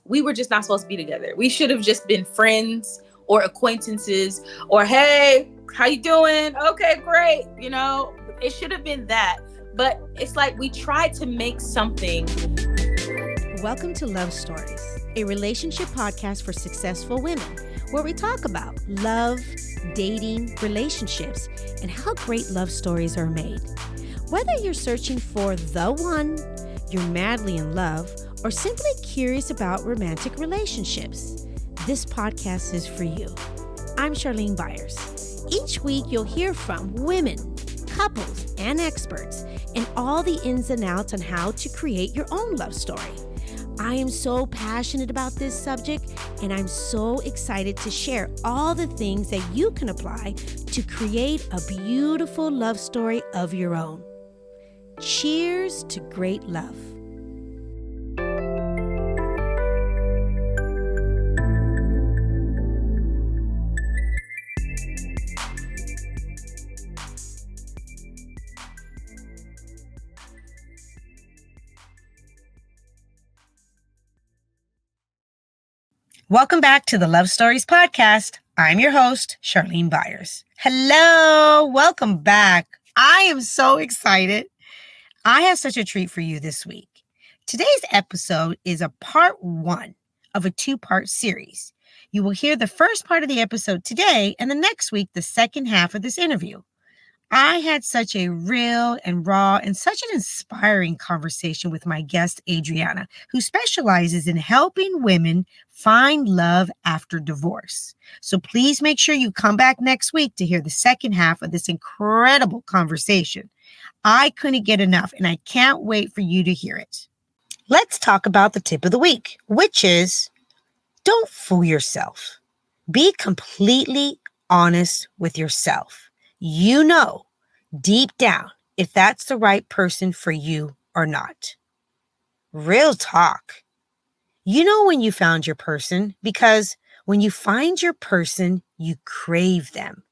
we were just not supposed to be together. We should have just been friends or acquaintances, or hey, how you doing? Okay, great. It should have been that. But it's like we tried to make something. Welcome to Love Stories, a relationship podcast for successful women, where we talk about love, dating, relationships, and how great love stories are made. Whether you're searching for the one, you're madly in love, or simply curious about romantic relationships, this podcast is for you. I'm Charlene Byars. Each week, you'll hear from women, couples, and experts, and all the ins and outs on how to create your own love story. I am so passionate about this subject, and I'm so excited to share all the things that you can apply to create a beautiful love story of your own. Cheers to great love. Welcome back to the Love Stories Podcast. I'm your host, Charlene Byars. Hello, welcome back. I am so excited. I have such a treat for you this week. Today's episode is a part one of a two-part series. You will hear the first part of the episode today, and the next week, the second half of this interview. I had such a real and raw and such an inspiring conversation with my guest, Adriana, who specializes in helping women find love after divorce. So please make sure you come back next week to hear the second half of this incredible conversation. I couldn't get enough, and I can't wait for you to hear it. Let's talk about the tip of the week, which is don't fool yourself. Be completely honest with yourself. You know deep down if that's the right person for you or not. Real talk. You know when you found your person, because when you find your person, you crave them.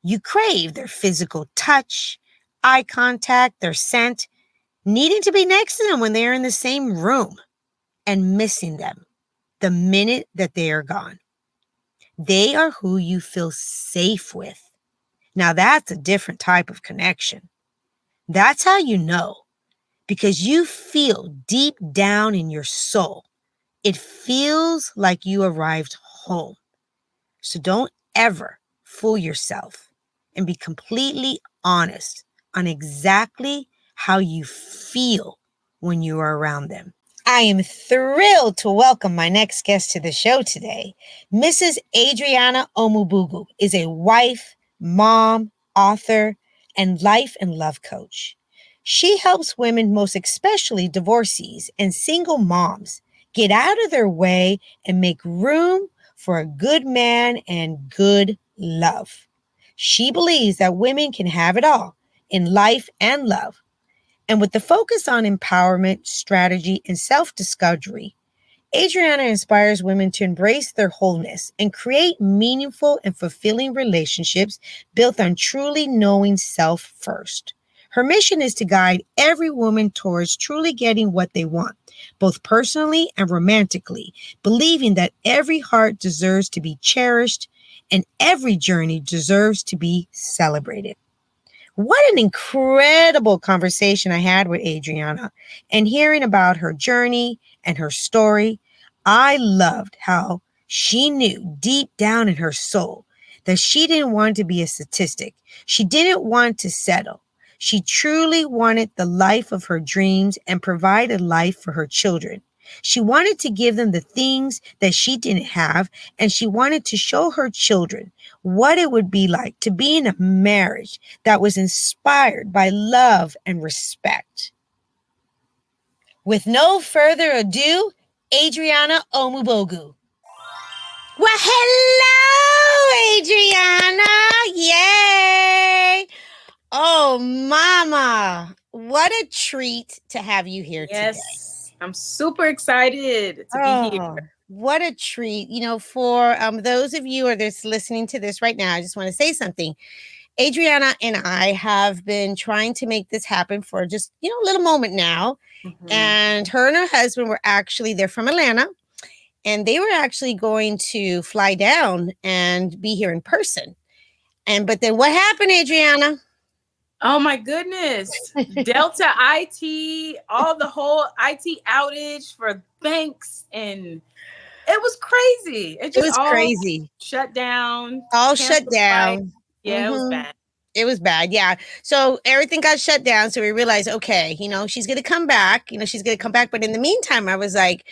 You crave their physical touch, eye contact, their scent, needing to be next to them when they're in the same room, and missing them the minute that they are gone. They are who you feel safe with. Now that's a different type of connection. That's how you know, because you feel deep down in your soul. It feels like you arrived home. So don't ever fool yourself, and be completely honest on exactly how you feel when you are around them. I am thrilled to welcome my next guest to the show today. Mrs. Adrianna Onubogu is a wife, mom, author, and life and love coach. She helps women, most especially divorcees and single moms, get out of their way and make room for a good man and good love. She believes that women can have it all in life and love. And with the focus on empowerment, strategy, and self-discovery, Adriana inspires women to embrace their wholeness and create meaningful and fulfilling relationships built on truly knowing self first. Her mission is to guide every woman towards truly getting what they want, both personally and romantically, believing that every heart deserves to be cherished and every journey deserves to be celebrated. What an incredible conversation I had with Adriana, and hearing about her journey and her story. I loved how she knew deep down in her soul that she didn't want to be a statistic. She didn't want to settle. She truly wanted the life of her dreams and provide a life for her children. She wanted to give them the things that she didn't have, and she wanted to show her children what it would be like to be in a marriage that was inspired by love and respect. With no further ado, Adrianna Onubogu. Well, hello, Adriana. Yay. Oh, mama. What a treat to have you here today. Yes, I'm super excited to be here. What a treat. For those of you who are listening to this right now, I just want to say something. Adriana and I have been trying to make this happen for just, a little moment now. Mhm. And her and her husband they're from Atlanta, and they were actually going to fly down and be here in person. But then what happened, Adriana? Oh my goodness. Delta IT, all the whole IT outage for banks, and it was crazy. It It just was all crazy. shut down, All shut canceled flight. down. Yeah, it was bad. It was bad. Yeah. So everything got shut down. So we realized, okay, she's going to come back. She's going to come back. But in the meantime, I was like,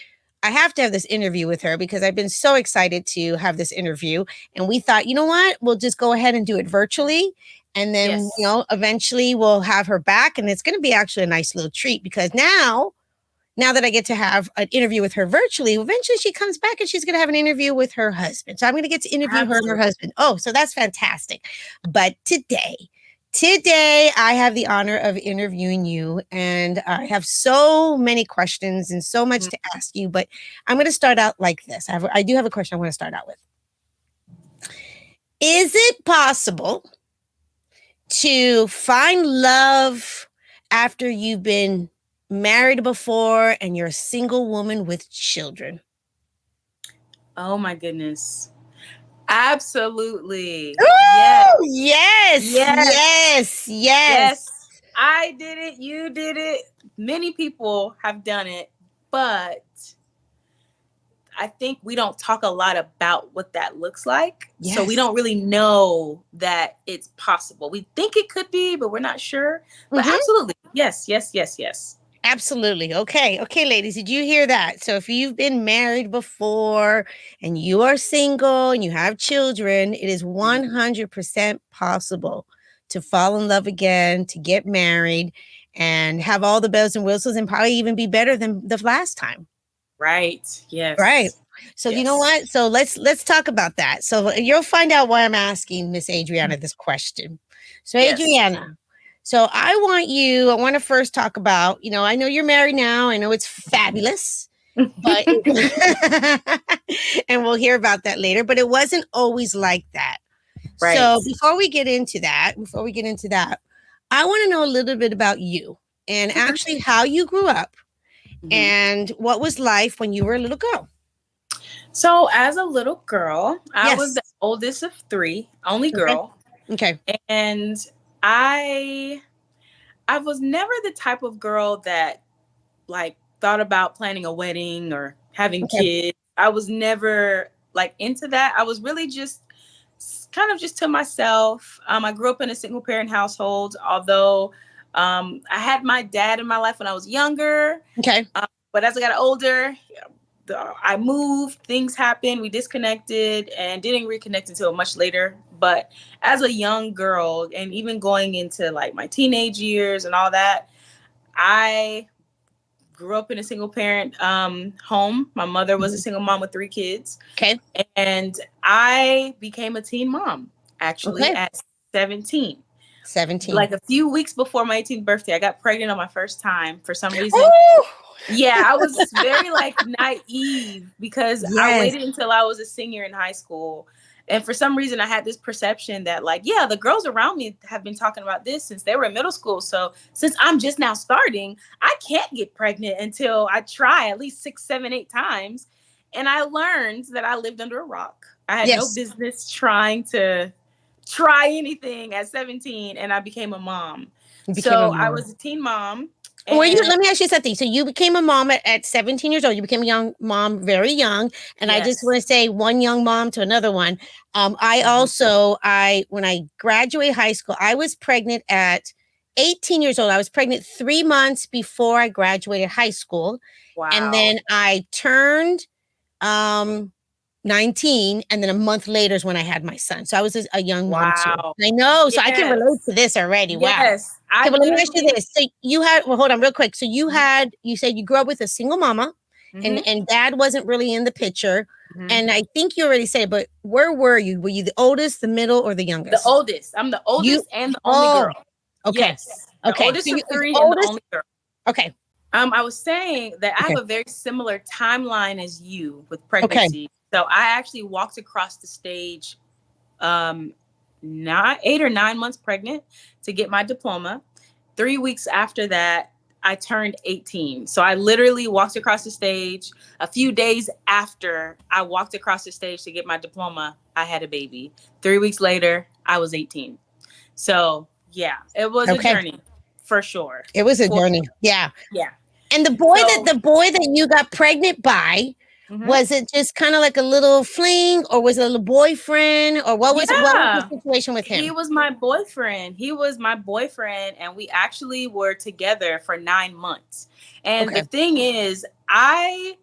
I have to have this interview with her because I've been so excited to have this interview. And we thought, you know what? We'll just go ahead and do it virtually. And then, Yes. Eventually we'll have her back. And it's going to be actually a nice little treat because now that I get to have an interview with her virtually, eventually she comes back and she's going to have an interview with her husband. So I'm going to get to interview her and her Absolutely. husband. Oh, so that's fantastic. But today I have the honor of interviewing you, and I have so many questions and so much to ask you, but I'm going to start out like this. I do have a question I want to start out with. Is it possible to find love after you've been married before and you're a single woman with children? Oh my goodness. Absolutely. Yes. Oh, yes, Yes. yes, yes. Yes. I did it. You did it. Many people have done it, but I think we don't talk a lot about what that looks like. So we Yes. don't really know that it's possible. We think it could be, but we're not sure. But Mhm. absolutely. Yes, yes, yes, yes. Absolutely. Okay. Okay, ladies, did you hear that? So if you've been married before and you are single and you have children, it is 100% possible to fall in love again, to get married and have all the bells and whistles and probably even be better than the last time. Right. Right. Yes. So you know Yes. what? So let's talk about that. So you'll find out why I'm asking Miss Adriana this question. So Yes. Adriana, so I want to first talk about, I know you're married now. I know it's fabulous, but and we'll hear about that later, but it wasn't always like that. Right. So before we get into that, I want to know a little bit about you and actually how you grew up Mhm. and what was life when you were a little girl. So as a little girl, I was Yes. the oldest of three, only Okay. girl. Okay. And I I was never the type of girl that like thought about planning a wedding or having Okay. kids. I was never like into that. I was really just kind of just to myself. I grew up in a single parent household, although I had my dad in my life when I was younger. Okay. But as I got older, I moved, things happened, we disconnected and didn't reconnect until much later. But as a young girl, and even going into like my teenage years and all that, I grew up in a single parent home. My mother was a Mhm. single mom with three kids. Okay. And I became a teen mom actually Okay. at 17. 17. Like a few weeks before my 18th birthday, I got pregnant on my first time for some reason. Oh, Yeah, I was very like naive because I yes. waited until I was a senior in high school. And for some reason, I had this perception that, like, yeah, the girls around me have been talking about this since they were in middle school. So since I'm just now starting, I can't get pregnant until I try at least 6, 7, 8 times. And I learned that I lived under a rock. I had no Yes. business trying to try anything at 17, and I became a mom. You became a So I mom. was a teen mom. Were you, And let me ask you something. So you became a mom at 17 years old. You became a young mom very young. And I just yes. want to say one young mom to another one. When I graduated high school, I was pregnant at 18 years old. I was pregnant 3 months before I graduated high school. And Wow. then I turned um 19, and then a month later is when I had my son. So I was a young mom too. Wow. I know, so I can relate Yes. to this already. Wow. Yes. I Okay, but let me ask you literally. this. So you had, well, hold on real quick. So Mhm, you said you grew up with a single mama mhm, and dad wasn't really in the picture. mhm. And I think you already said, but where were you? Were you the oldest, the middle, or the The youngest? oldest. I'm the You, oldest and the only oh, girl. okay. Yes. The Okay. So oldest of you was three and the oldest. only girl. Okay. I was saying that I have Okay. a very similar timeline as you with Okay. pregnancy. So I actually walked across the stage um not 8 or 9 months pregnant to get my diploma. 3 weeks after that, I turned 18. So I literally walked across the stage. A few days after I walked across the stage to get my diploma, I had a baby. 3 weeks later, I was 18. So yeah, it was a Okay. journey for sure. It was a For, journey. Yeah. yeah. And the So boy that you got pregnant by, mhm. was it just kind of like a little fling, or was it a little boyfriend, or what was the Yeah, situation with he him? was my boyfriend. He was my boyfriend, and we actually were together for 9 months. And Okay. the thing is, I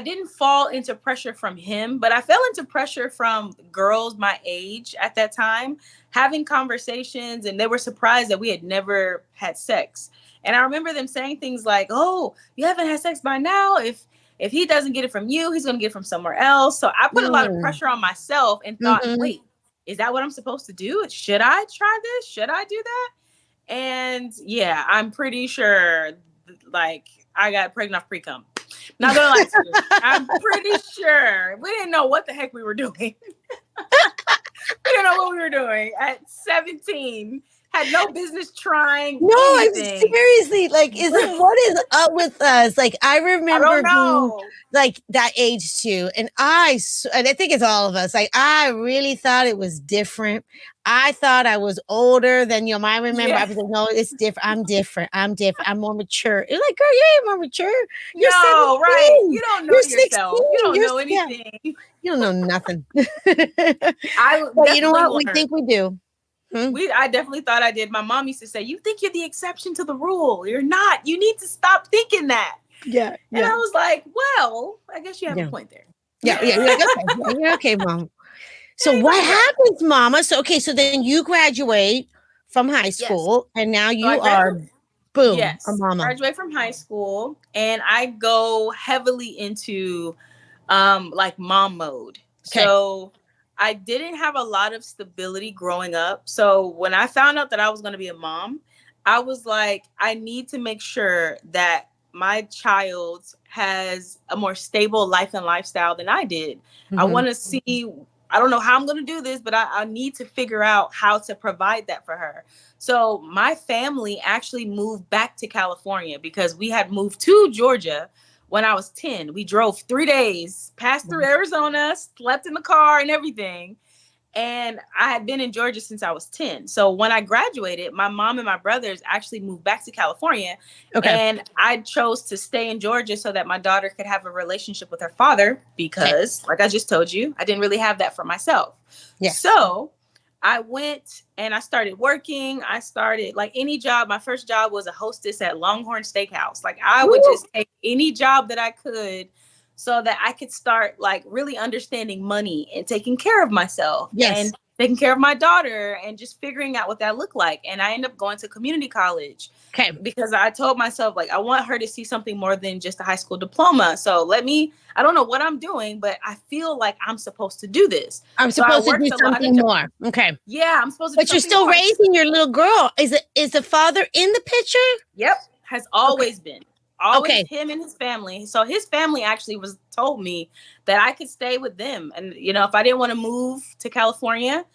didn't fall into pressure from him, but I fell into pressure from girls my age at that time, having conversations, and they were surprised that we had never had sex. And I remember them saying things like, "Oh, you haven't had sex by now. If he doesn't get it from you, he's going to get it from somewhere else." So I put a lot of Mm. pressure on myself and thought, Mm-hmm. "Wait, is that what I'm supposed to do? Should I try this? Should I do that?" And yeah, I'm pretty sure like I got pregnant off pre-cum. Not gonna lie to you. I'm pretty sure we didn't know what the heck we were doing. We didn't know what we were doing at 17. Had no business trying No, I'm anything. seriously like, what is up with us? Like, I I remember don't being know. like that age too, and and I think it's all of us. Like, I really thought it was different. I thought I was older than you. I remember I Yeah. was like, no, it's different. I'm different. I'm different. I'm more mature. You're like, girl, you ain't more mature. You're No, right. 17. You don't know You're yourself. You 16. don't know Yeah. anything. You don't know nothing. I But you know definitely what? We learned. think we do. I definitely thought I did. My mom used to say, "You think you're the exception to the rule. You're not. You need to stop thinking that." Yeah. And Yeah. I was like, "Well, I guess you have a Yeah. point there." Yeah. Yeah. You're like, okay. Yeah, you're okay, mom. So Yeah, you what might be right. happens, mama? So, okay. So then you graduate from high Yes. school, and now So I you are, graduated. boom, a Yes, mama. graduate from high school, and I go heavily into like mom mode. Okay. So I didn't have a lot of stability growing up. So when I found out that I was going to be a mom, I was like, I need to make sure that my child has a more stable life and lifestyle than I did. I Mm-hmm. want to see, I don't know how I'm going to do this, but I need to figure out how to provide that for her. So my family actually moved back to California because we had moved to Georgia when I was 10. We drove 3 days, passed through Arizona, slept in the car and everything. And I had been in Georgia since I was 10. So when I graduated, my mom and my brothers actually moved back to California. Okay. And I chose to stay in Georgia so that my daughter could have a relationship with her father because, like I just told you, I didn't really have that for myself. Yes. So I went and I started working. I started like any job. My first job was a hostess at Longhorn Steakhouse. Like I would Woo! just take any job that I could so that I could start like really understanding money and taking care of myself Yes. and taking care of my daughter and just figuring out what that looked like. And I ended up going to community college Okay. because I told myself like I want her to see something more than just a high school diploma. So I don't know what I'm doing, but I feel like I'm supposed to do this. I'm So I supposed to do worked a lot of something more. Okay. yeah, I'm supposed to do But you're something still more. raising your little girl. Is the father in the picture? Yep, has always been. Always Okay. him and his family. So his family actually was told me that I could stay with them. And if I didn't want to move to California,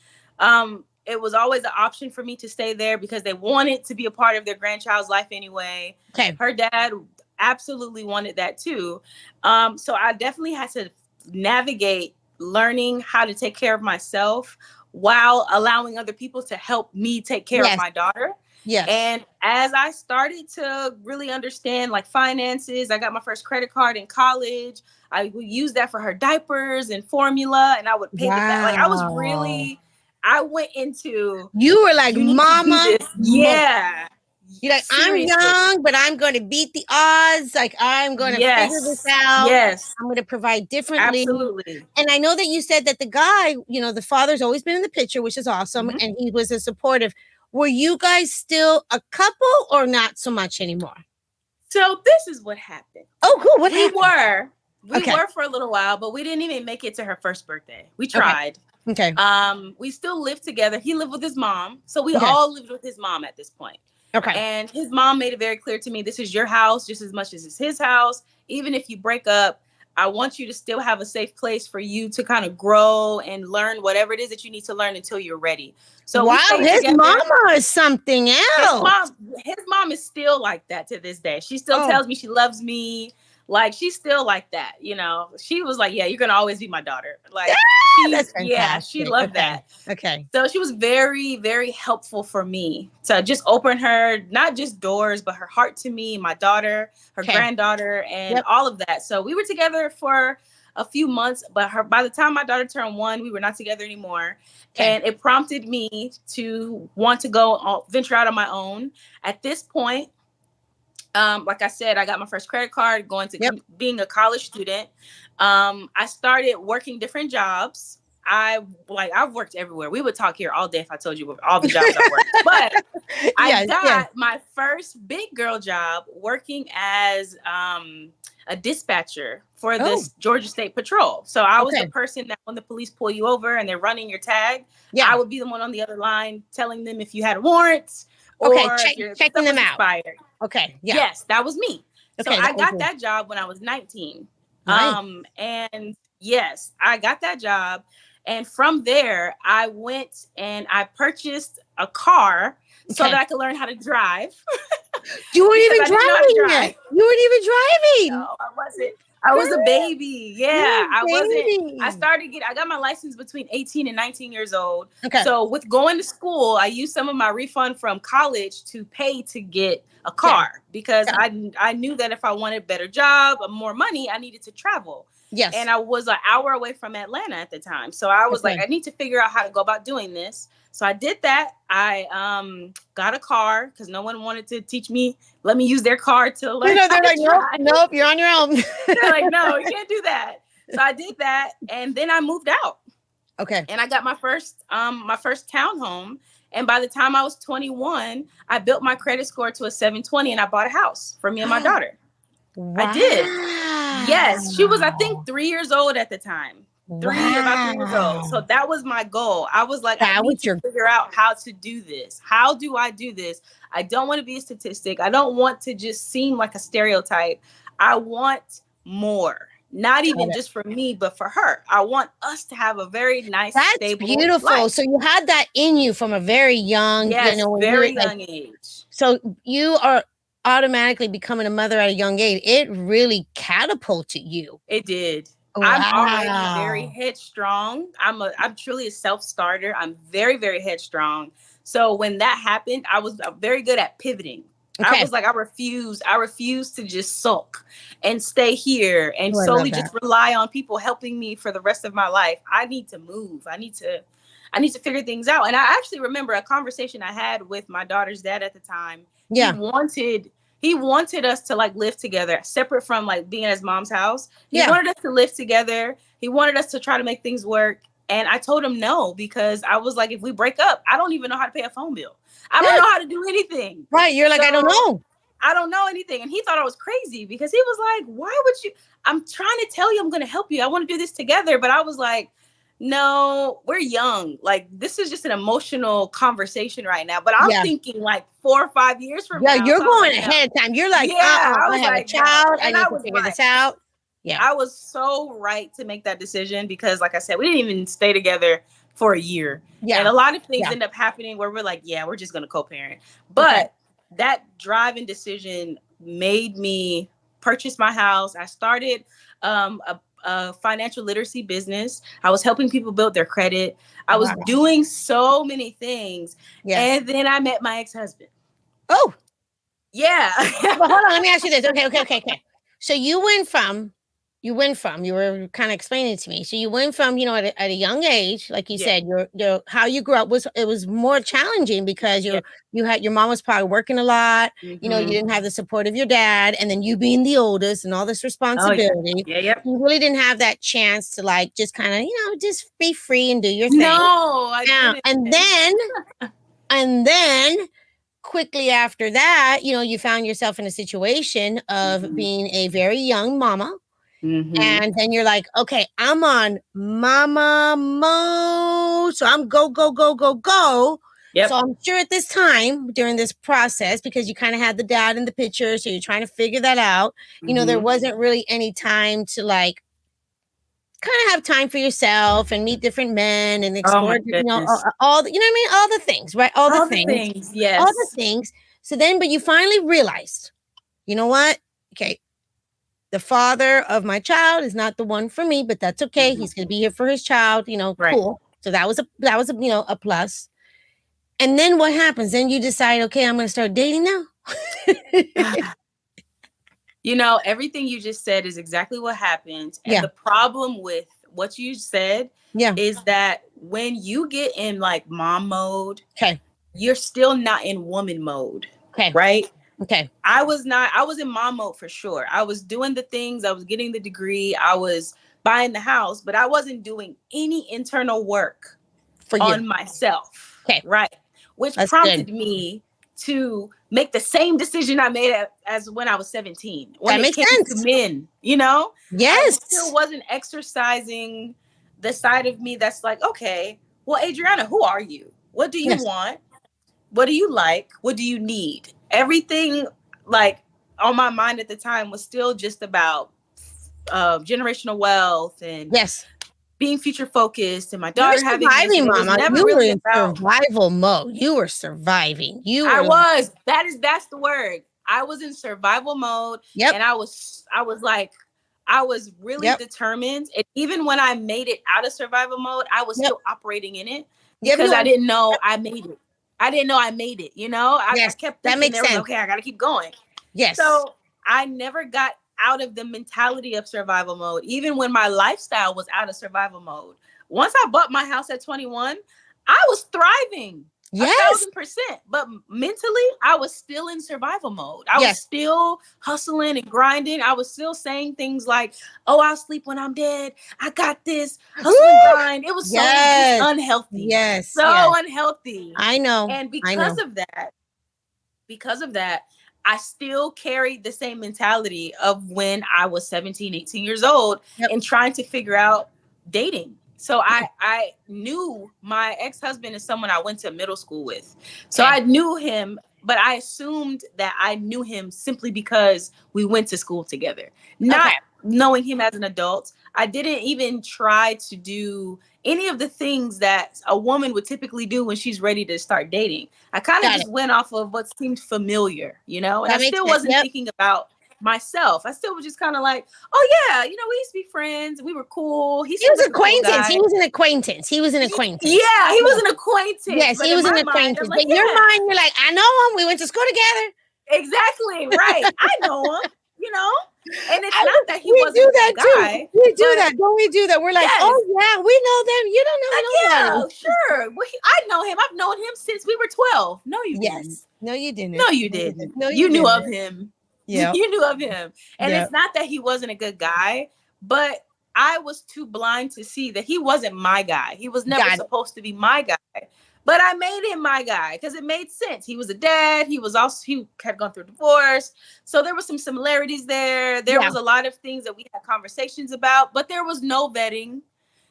it was always an option for me to stay there because they wanted to be a part of their grandchild's life anyway. Okay. Her dad absolutely wanted that too. So I definitely had to navigate learning how to take care of myself while allowing other people to help me take care of Yes. my daughter. Yes. And as I started to really understand like finances, I got my first credit card in college. I would use that for her diapers and formula, and I would pay the back. Like Wow. I went into, You were like, you need to do mama this. Yeah. You're like, I'm Seriously. young, but I'm going to beat the odds. Like, I'm going to figure this out. Yes. I'm going to provide differently. Absolutely. And I know that you said that the guy, the father's always been in the picture, which is awesome. Mhm. And he was a supportive. Were you guys still a couple or not so much anymore? So this is what happened. Oh, cool. What happened? We were for a little while, but we didn't even make it to her first birthday. We Okay. tried. Okay. We still lived together. He lived with his mom. So we Okay. all lived with his mom at this point. Okay. And his mom made it very clear to me, this is your house just as much as it's his house. Even if you break up, I want you to still have a safe place for you to kind of grow and learn whatever it is that you need to learn until you're ready. So we Wow, stayed his together. mama is something His else. mom, his mom is still like that to this day. She still Oh, tells me she loves me. Like, she's still like that, you know. She was like, yeah, you're gonna always be my daughter. Like, that's she fantastic. loved Okay. that. Okay. So she was very, very helpful for me to just open her, not just doors, but her heart to me, my daughter, her Okay. granddaughter, and Yep. all of that. So we were together for a few months, but by the time my daughter turned 1, we were not together anymore. Okay. And it prompted me to want to go venture out on my own. At this point, like I said, I got my first credit card, going to Yep. being a college student. I started working different jobs. I've worked everywhere. We would talk here all day if I told you all the jobs I worked. But I Yes. Yes. got my first big girl job working as a dispatcher for Oh. this Georgia State Patrol. So I was Okay. the person that when the police pull you over and they're running your tag, Yeah. I would be the one on the other line telling them if you had warrants Okay. or if your Checking stuff them was out. expired. Okay. Yeah. Yes, that was me. So Okay. I That was got you. that job when I was 19. Nice. And yes, I got that job. And from there, I went and I purchased a car so Okay. that I could learn how to drive. You weren't even Because I didn't know how to driving drive. yet. You weren't even driving. No, I wasn't. I was a baby. Yeah, I wasn't. Baby. I got my license between 18 and 19 years old. Okay. So with going to school, I used some of my refund from college to pay to get a car because I knew that if I wanted a better job, more money, I needed to travel. Yes. And I was an hour away from Atlanta at the time. So I was like, I need to figure out how to go about doing this. So I did that. I got a car because no one wanted to teach me, let me use their car to learn. They're like, nope, you're on your own. They're like, no, you can't do that. So I did that, and then I moved out. Okay. And I got my first townhome. And by the time I was 21, I built my credit score to a 720, and I bought a house for me and my daughter. Wow. I did. Yes, she was, I think, 3 years old at the time. About 3 years old. So that was my goal. I was like, I need to figure out how to do this. How do I do this? I don't want to be a statistic. I don't want to just seem like a stereotype. I want more. Not even just for me, but for her. I want us to have a very nice, stable beautiful life. So you had that in you from a very young, very young age. So you are automatically becoming a mother at a young age. It really catapulted you. It did. Wow. I'm already very headstrong. I'm truly a self-starter. I'm very, very headstrong. So when that happened, I was very good at pivoting. Okay. I was like, I refuse to just sulk and stay here and solely just rely on people helping me for the rest of my life. I need to move. I need to figure things out. And I actually remember a conversation I had with my daughter's dad at the time. Yeah. He wanted us to like live together, separate from like being at his mom's house. He wanted us to live together. He wanted us to try to make things work. And I told him no, because I was like, if we break up, I don't even know how to pay a phone bill. I don't know how to do anything. Right. You're like, I don't know. I don't know anything. And he thought I was crazy because he was like, why would you? I'm trying to tell you I'm going to help you. I want to do this together. But I was like, no, we're young. Like, this is just an emotional conversation right now. But I'm thinking like 4 or 5 years from now. Yeah, you're going ahead of time. You're like, I have a child. I need to figure this out. Yeah, I was so right to make that decision because, like I said, we didn't even stay together for a year. Yeah. And a lot of things end up happening where we're like, yeah, we're just going to co-parent. But that driving decision made me purchase my house. I started a financial literacy business. I was helping people build their credit. I was doing so many things. Yes. And then I met my ex-husband. Oh. Yeah. Well, hold on. Let me ask you this. Okay. So you were kind of explaining it to me. So you went from, at a young age, like you said, your how you grew up was more challenging because you had your mom was probably working a lot. Mm-hmm. You didn't have the support of your dad, and then you being the oldest and all this responsibility. You really didn't have that chance to like just kind of, just be free and do your thing. No, I didn't. And then quickly after that, you found yourself in a situation of being a very young mama. Mm-hmm. And then you're like, okay, I'm on mama mode. So I'm go. Yep. So I'm sure at this time during this process, because you kind of had the dad in the picture, so you're trying to figure that out, there wasn't really any time to like kind of have time for yourself and meet different men and Oh my explore, goodness. all the, you know what I mean? All the things, right? All the All the things, things. all the Yes. things. So then, but you finally realized, you know what? Okay, the father of my child is not the one for me, but that's okay. He's going to be here for his child, Right. cool. So that was a a plus. And then what happens? Then you decide, okay, I'm going to start dating now. Everything you just said is exactly what happened. And Yeah. the problem with what you said Yeah. is that when you get in like mom mode, Okay. you're still not in woman mode. Okay. Right? Okay. I was in mom mode for sure. I was doing the things, I was getting the degree, I was buying the house, but I wasn't doing any internal work For you. on myself. Okay. Right. Which That's prompted good. me to make the same decision I made as when I was 17. When That it makes came sense. to men, I Yes. still wasn't exercising the side of me that's like, okay, well, Adriana, who are you? What do you Yes. want? What do you like? What do you need? Everything like on my mind at the time was still just about generational wealth and Yes. being future focused and my You were daughter having this. surviving, And it was Mama. never You were really in about, survival mode. You were surviving. You I were like, was, that's the word. I was in survival mode. yep. And I was like, I was really Yep. determined. And even when I made it out of survival mode, I was Yep. still operating in it Yep. because You I are. didn't know I made it. I didn't know I made it. I Yes. kept That thinking makes there was, sense. okay, I got to keep going. Yes. So I never got out of the mentality of survival mode, even when my lifestyle was out of survival mode. Once I bought my house at 21, I was thriving. Yes. 1,000%. But mentally, I was still in survival mode. I was Yes. still hustling and grinding. I was still saying things like, oh, I'll sleep when I'm dead. I got this. Hustle and grind. It was so Yes. just unhealthy. Yes. So Yes. unhealthy. I know. And I know. because of that, I still carried the same mentality of when I was 17, 18 years old Yep. and trying to figure out dating. So I knew my ex-husband is someone I went to middle school with. So Okay. I knew him, but I assumed that I knew him simply because we went to school together, not Okay. knowing him as an adult. I didn't even try to do any of the things that a woman would typically do when she's ready to start dating. I kind of Got it. just went off of what seemed familiar, and That I makes still sense. wasn't Yep. thinking about myself. I still was just kind of like, oh yeah, we used to be friends. We were cool. He He seemed was like a cool acquaintance. guy. He was an acquaintance. He was an acquaintance. Yeah, he was an acquaintance. Yes, but he in was an my mind, acquaintance. I'm like, But in your yeah, mind, you're like, I know him. We went to school together. exactly right. I know him. And it's I not that he we wasn't do a that good too. guy. We do but that. Don't we do that? We're like, yes, oh yeah, we know them. You don't know yeah, nobody. sure. Well, I know him. I've known him since we were 12. No, you didn't. Yes. No, you didn't. No, you didn't. No, You you knew of didn't. him. Yeah. You knew of him. And Yeah. it's not that he wasn't a good guy, but I was too blind to see that he wasn't my guy. He was never Got it. supposed to be my guy. But I made him my guy because it made sense. He was a dad. He had gone through divorce. So there were some similarities there. There was a lot of things that we had conversations about, but there was no vetting.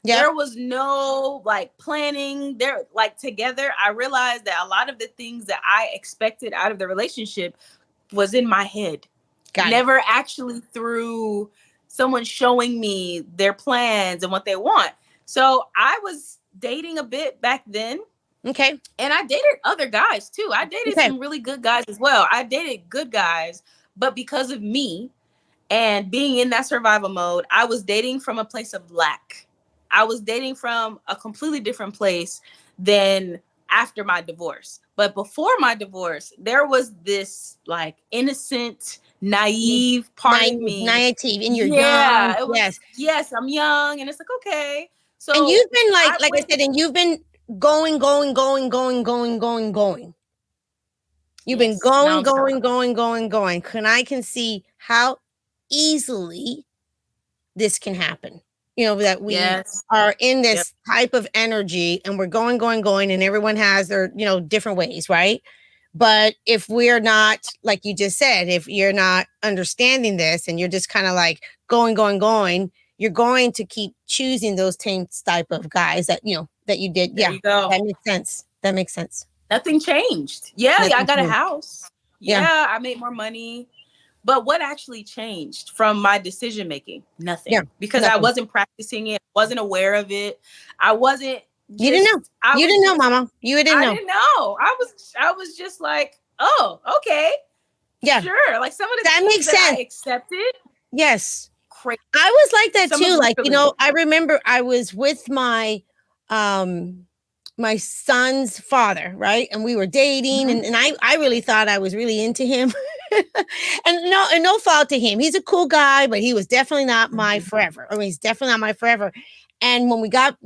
Yep. There was no planning there. Together, I realized that a lot of the things that I expected out of the relationship was in my head. Never actually through someone showing me their plans and what they want. So I was dating a bit back then. Okay. And I dated other guys too. I dated some really good guys as well. I dated good guys, but because of me and being in that survival mode, I was dating from a place of lack. I was dating from a completely different place than after my divorce. But before my divorce, there was this innocent, naive part of me. Naive, and you're young. It was, yes, I'm young. And it's like, okay. So and you've been I said, and you've been going. You've been going. I can see how easily this can happen. That we are in this type of energy and we're going, and everyone has their, different ways, right? But if we're not, like you just said, if you're not understanding this and you're just kind of going, you're going to keep choosing those type of guys that you did. There you go. That makes sense. Nothing changed. I got a house. I made more money. But what actually changed from my decision making? Yeah, Nothing, because I nothing. wasn't practicing it, wasn't aware of it. I wasn't You didn't know. just I You was didn't know, just Mama. You didn't I know. didn't know. I was just like, "Oh, okay. Yeah, Sure." Like some of the that things makes that I sense. accepted, Yes. crazy. I was like that Some of too. them Like, really. I remember I was with um my son's father, right? And we were dating, Mhm. and I really thought I was really into him. And no fault to him. He's a cool guy, but he was definitely not my Mhm. forever. I mean, he's definitely not my forever. And when we got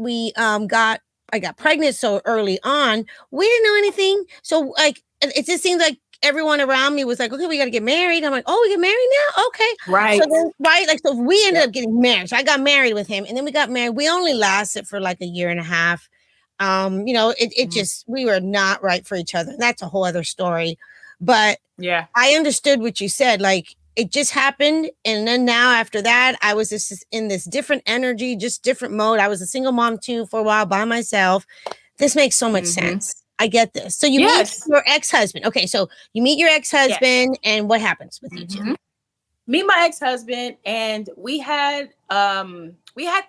I got pregnant so early on, we didn't know anything. So like it just seemed like everyone around me was like, okay, we got to get married. I'm like, oh, we get married now? Okay. So Right. then, right, like, so we ended Yep. up getting married. So I got married with him, and then we got married. We only lasted for like a year and a half. It Mhm. just, we were not right for each other. That's a whole other story. But Yeah. I understood what you said. Like, it just happened. And then now after that, I was just in this different energy, just different mode. I was a single mom too for a while by myself. This makes so much Mhm. sense. I get this. So you meet Yes. your ex-husband. Okay, so you meet your Yes. ex-husband, and what happens with you two? Mhm. Me and my ex-husband, and we had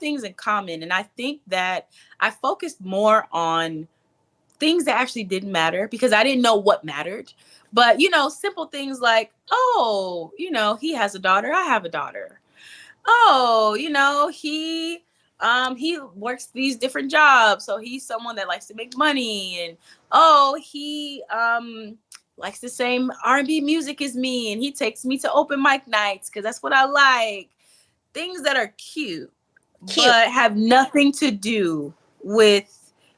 things in common, and I think that I focused more on things that actually didn't matter because I didn't know what mattered. But simple things like, oh, he has a daughter, I have a daughter. Oh, he works these different jobs, so he's someone that likes to make money. And oh, he likes the same R&B music as me, and he takes me to open mic nights because that's what I like. Things that are cute Cute. but have nothing to do with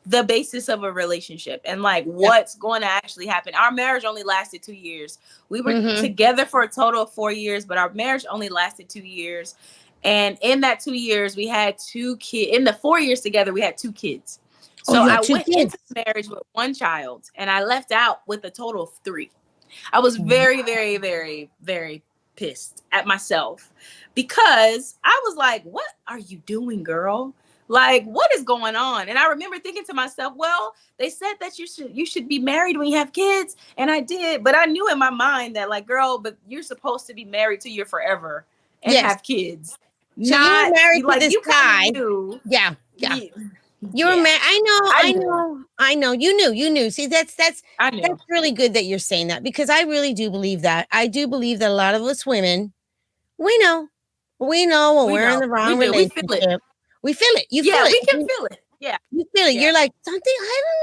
the basis of a relationship and like Yeah. what's going to actually happen. Our marriage only lasted 2 years. We were Mm-hmm. together for a total of 4 years, but our marriage only lasted 2 years. And in that 2 years, we had two kids. In the 4 years together, we had two kids. Oh, So you I had two went kids. into the marriage with one child and I left out with a total of three. I was very, very, very, very pissed at myself because I was like, what are you doing, girl? Like, what is going on? And I remember thinking to myself, well, they said that you should be married when you have kids. And I did, but I knew in my mind that, like, girl, but you're supposed to be married to your forever and Yes. have kids. So you were Not married to like this you kind of guy. knew. Yeah. Yeah. Yeah, You were yeah, married. I know. I I knew. know. I know. You knew. See, I that's knew. really good that you're saying that, because I really do believe that. I do believe that a lot of us women, we know. We know when We we're in know. the We wrong do. We feel it. relationship. We feel it. You feel Yeah, it. we can feel it. Yeah. You feel it. You're Yeah. like, something, I don't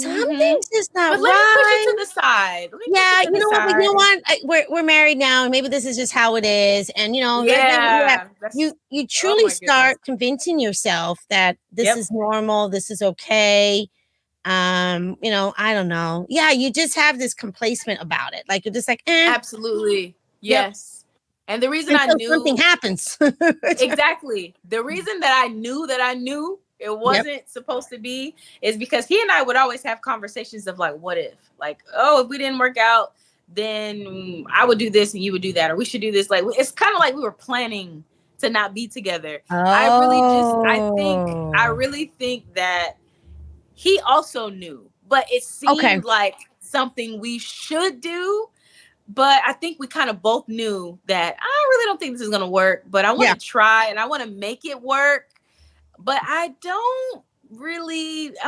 know. Hmm. Something's just not But let me push it right. to the side. Let me push Yeah, it to you the know what? But you know side. what? We're married now, and maybe this is just how it is. And yeah, Yeah. That's, you oh truly my goodness. start convincing yourself that this Yep. is normal, this is okay. I don't know. Yeah, you just have this complacement about it. Like, you're just like, Absolutely. yep. Yes. And the reason I Until something knew happens. exactly the reason that I knew it Yep. wasn't supposed to be is because he and I would always have conversations of like, what if? Like, oh, if we didn't work out, then I would do this and you would do that, or we should do this. Like, it's kind of like we were planning to not be together. I Oh. really think that he also knew, but it Okay. seemed like something we should do. But I think we kind of both knew that I really don't think this is going to work, but I want Yeah. to try and I want to make it work. But I'm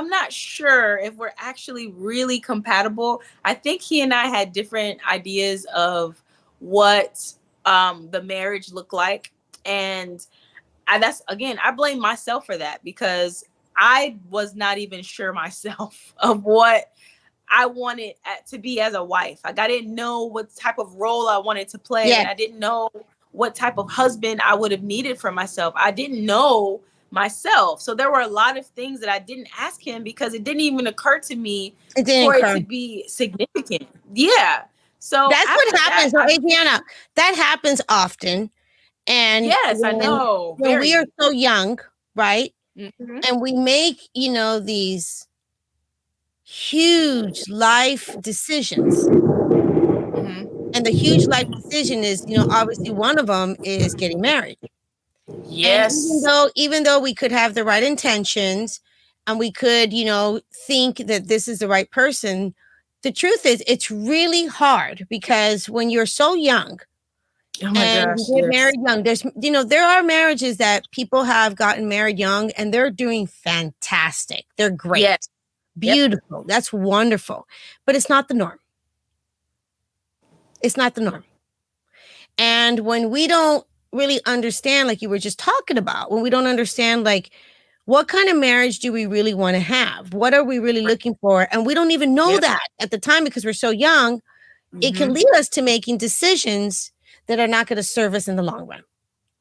not sure if we're actually really compatible. I think he and I had different ideas of what the marriage looked like. And I blame myself for that because I was not even sure myself of what I wanted to be as a wife. Like, I didn't know what type of role I wanted to play, Yeah. and I didn't know what type of husband I would have needed for myself. I didn't know myself. So there were a lot of things that I didn't ask him because it didn't even occur to me It didn't for it occur. to be significant. Yeah. So That's what after that, happens. So, Adriana, that happens often. And yes, I know. when we are Very. so young, right? Hmm. And we make, these huge life decisions. Hmm. And the huge life decision is, obviously one of them is getting married. And even Yes. though even though we could have the right intentions, and we could, think that this is the right person, the truth is it's really hard because when you're so young Oh my and gosh, you get yes. married young, there are marriages that people have gotten married young and they're doing fantastic. They're great. Yes. Yep. Beautiful. That's wonderful. But it's not the norm. It's not the norm. And when we don't really understand, like you were just talking about, when we don't understand, like, what kind of marriage do we really want to have? What are we really looking for? And we don't even know Yep. that at the time because we're so young. It can lead us to making decisions that are not going to serve us in the long run.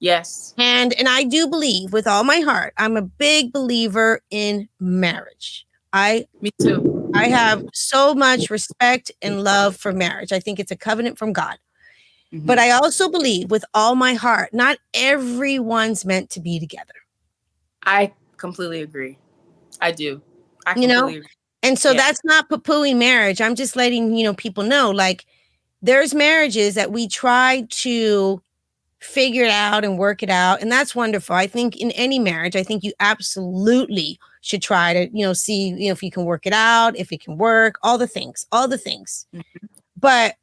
Yes. And I do believe with all my heart, I'm a big believer in marriage. Me too. I have so much respect and love for marriage. I think it's a covenant from God. But I also believe with all my heart, not everyone's meant to be together. I completely agree. I do. I You know? agree. And so that's not poo-pooing marriage. I'm just letting, people know, like, there's marriages that we try to figure it out and work it out. And that's wonderful. I think in any marriage, I think you absolutely should try to, see, if you can work it out, if it can work, all the things. But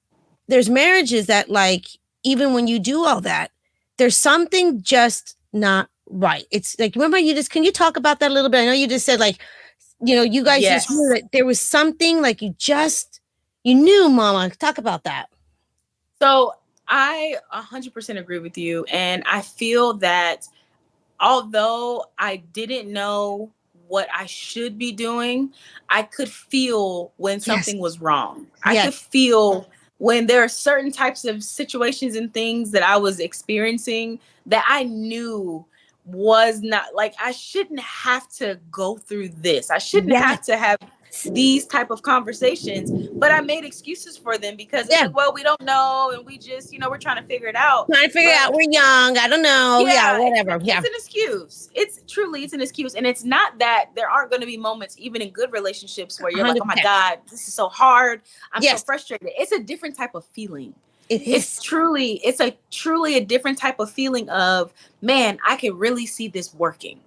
there's marriages that, like, even when you do all that, there's something just not right. It's like, remember can you talk about that a little bit? I know you just said, like, you guys just knew that there was something, like, you knew, Mama. Talk about that. So I 100% agree with you. And I feel that although I didn't know what I should be doing, I could feel when something was wrong. I could feel when there are certain types of situations and things that I was experiencing that I knew was not, like, I shouldn't have to go through this. I shouldn't have to have these type of conversations, but I made excuses for them because it's like, well, we don't know, and we just, we're trying to figure it out. We're young. I don't know. Yeah, whatever. It's an excuse. It's an excuse. And it's not that there aren't going to be moments, even in good relationships, where you're 100%. Like, oh my God, this is so hard. I'm so frustrated. It's a different type of feeling. It is. It's truly a different type of feeling of, man, I can really see this working.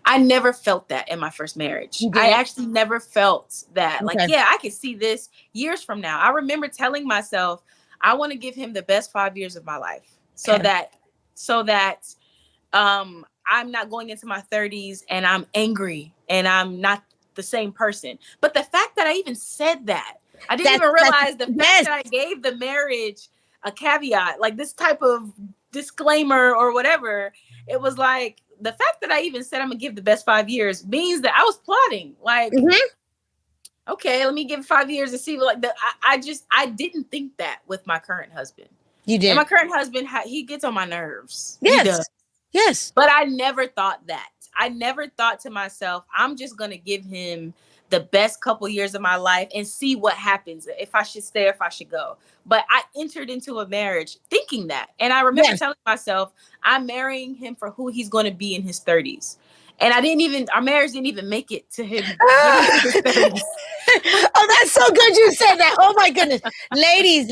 I never felt that in my first marriage. I actually never felt that. Like, I could see this years from now. I remember telling myself, I want to give him the best 5 years of my life so that I'm not going into my 30s and I'm angry and I'm not the same person. But the fact that I even said that, I didn't even realize the fact that I gave the marriage a caveat, like this type of disclaimer or whatever. It was like, the fact that I even said I'm gonna give the best 5 years means that I was plotting. Like, okay, let me give 5 years to see. Like, I didn't think that with my current husband. You did. And my current husband, he gets on my nerves. He does. Yes. But I never thought that. I never thought to myself, I'm just gonna give him the best couple years of my life and see what happens, if I should stay or if I should go. But I entered into a marriage thinking that. And I remember telling myself, I'm marrying him for who he's going to be in his 30s. And our marriage didn't even make it to him. Oh, that's so good you said that. Oh my goodness. Ladies.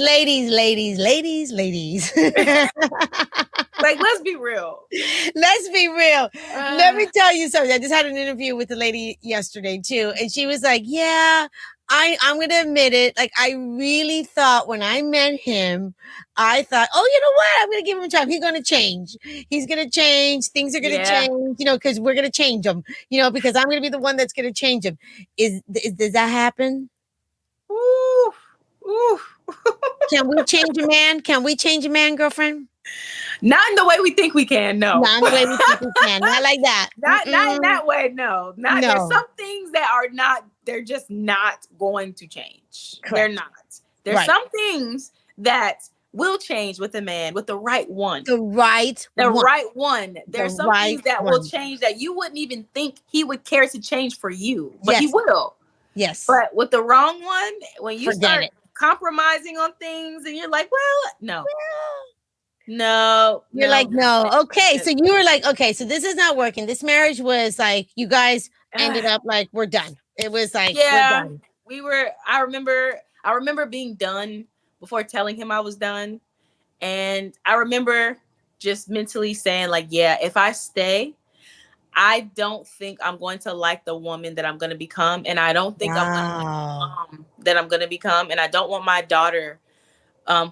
Like, let's be real. Let me tell you something. I just had an interview with a lady yesterday too. And she was like, yeah, I'm going to admit it. Like, I really thought when I met him, I thought, oh, you know what? I'm going to give him a time. He's going to change. He's going to change. Things are going to change, because we're going to change him, because I'm going to be the one that's going to change him. Does that happen? Ooh. Can we change a man? Can we change a man, girlfriend? Not in the way we think we can, no. Not in the way we think we can. Not like that. Not in that way, no. No. There's some things that are not, they're just not going to change. Correct. They're not. There's some things that will change with a man, with the right one. The right one. There's some things that will change that you wouldn't even think he would care to change for you, but he will. Yes. But with the wrong one, when you start compromising on things and you're like, well, no. You're like, no. Okay. So you were like, okay, so this is not working. This marriage was like, you guys ended up like, we're done. It was like, we're done. I remember being done before telling him I was done. And I remember just mentally saying, like, yeah, if I stay, I don't think I'm going to like the woman that I'm going to become. And I don't think I'm going to like that I'm gonna become, and I don't want my daughter,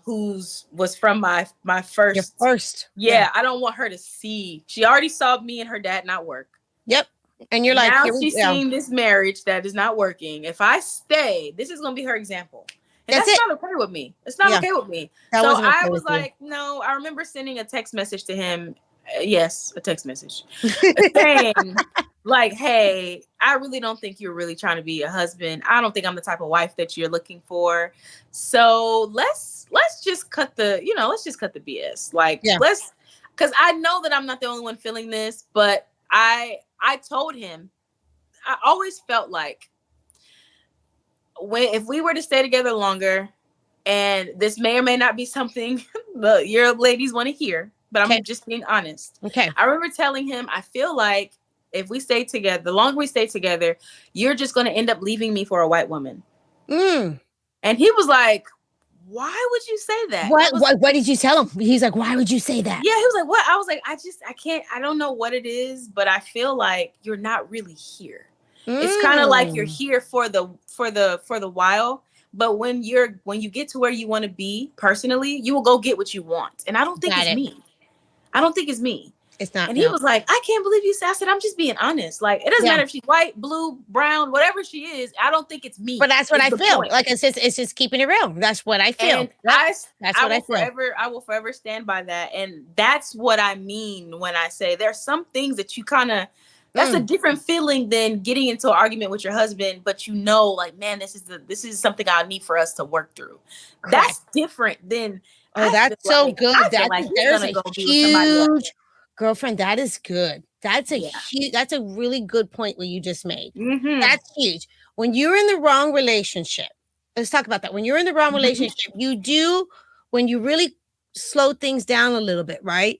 who's was from my Your first. first. Yeah. Yeah, I don't want her to see. She already saw me and her dad not work. Yep. And you're like, Now here we she's go. seeing this marriage that is not working. If I stay, this is gonna be her example. And That's that's it. not okay with me. It's not Yeah. okay with me. That So wasn't I okay was with you. like, no, I remember sending a text message to him. Yes, a text message saying, like, hey, I really don't think you're really trying to be a husband. I don't think I'm the type of wife that you're looking for. So let's just cut the, let's just cut the BS. Like, Yeah. because I know that I'm not the only one feeling this, but I told him, I always felt like, if we were to stay together longer, and this may or may not be something your ladies want to hear, but Okay. I'm just being honest. Okay. I remember telling him, I feel like if we stay together, the longer we stay together, you're just going to end up leaving me for a white woman. Mm. And he was like, why would you say that? What did you tell him? He's like, why would you say that? Yeah, he was like, what? I was like, I can't, I don't know what it is, but I feel like you're not really here. It's kind of like you're here for the while, but when you get to where you want to be personally, you will go get what you want. And I don't think Got it's it. me. I don't think it's me. It's not. And he No. was like, I can't believe you said. I said, I'm just being honest. Like, it doesn't Yeah. matter if she's white, blue, brown, whatever she is. I don't think it's me. But that's what is I the feel. point. Like it's just keeping it real. That's what I feel. And Yep. That's what I feel. I will forever stand by that. And that's what I mean when I say there's some things that you kind of, that's a different feeling than getting into an argument with your husband, but like, man, this is something I need for us to work through. Correct. That's different than. Oh, that's so good. I feel like he's gonna go be with somebody else. Girlfriend, that is good. That's a Yeah. huge, that's a really good point what you just made. Mm-hmm. That's huge. When you're in the wrong relationship, let's talk about that. When you're in the wrong relationship, when you really slow things down a little bit, right?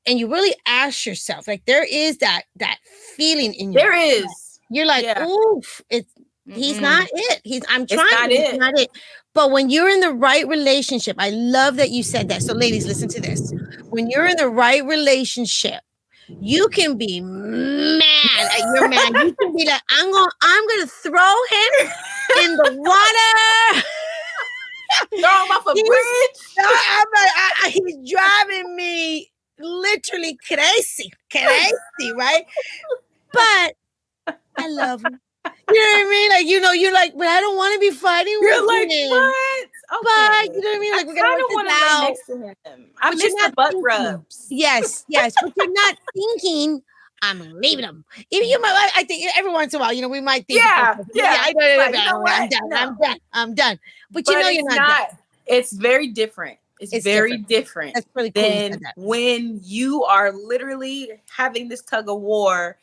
And you really ask yourself, like there is that feeling in you. There is. You're like, Yeah. oof, he's not it. I'm trying. It's not it. But when you're in the right relationship, I love that you said that. So ladies, listen to this. When you're in the right relationship, you can be mad at your man. You can be like, I'm gonna throw him in the water. Throw him off a bridge. No, I'm like, he's driving me literally crazy, right? But I love him. You know what I mean? Like, you're like, but I don't want to be fighting with You're like, him. what? But you know what I mean? Like, I kind of want to lay next to him. I miss the butt rubs. Yes, but you're not thinking, I'm leaving him. Even you might, I think every once in a while, we might think, yeah. I'm done. But you're not done. It's very different. It's very different. That's really cool. Than when you are literally having this tug of war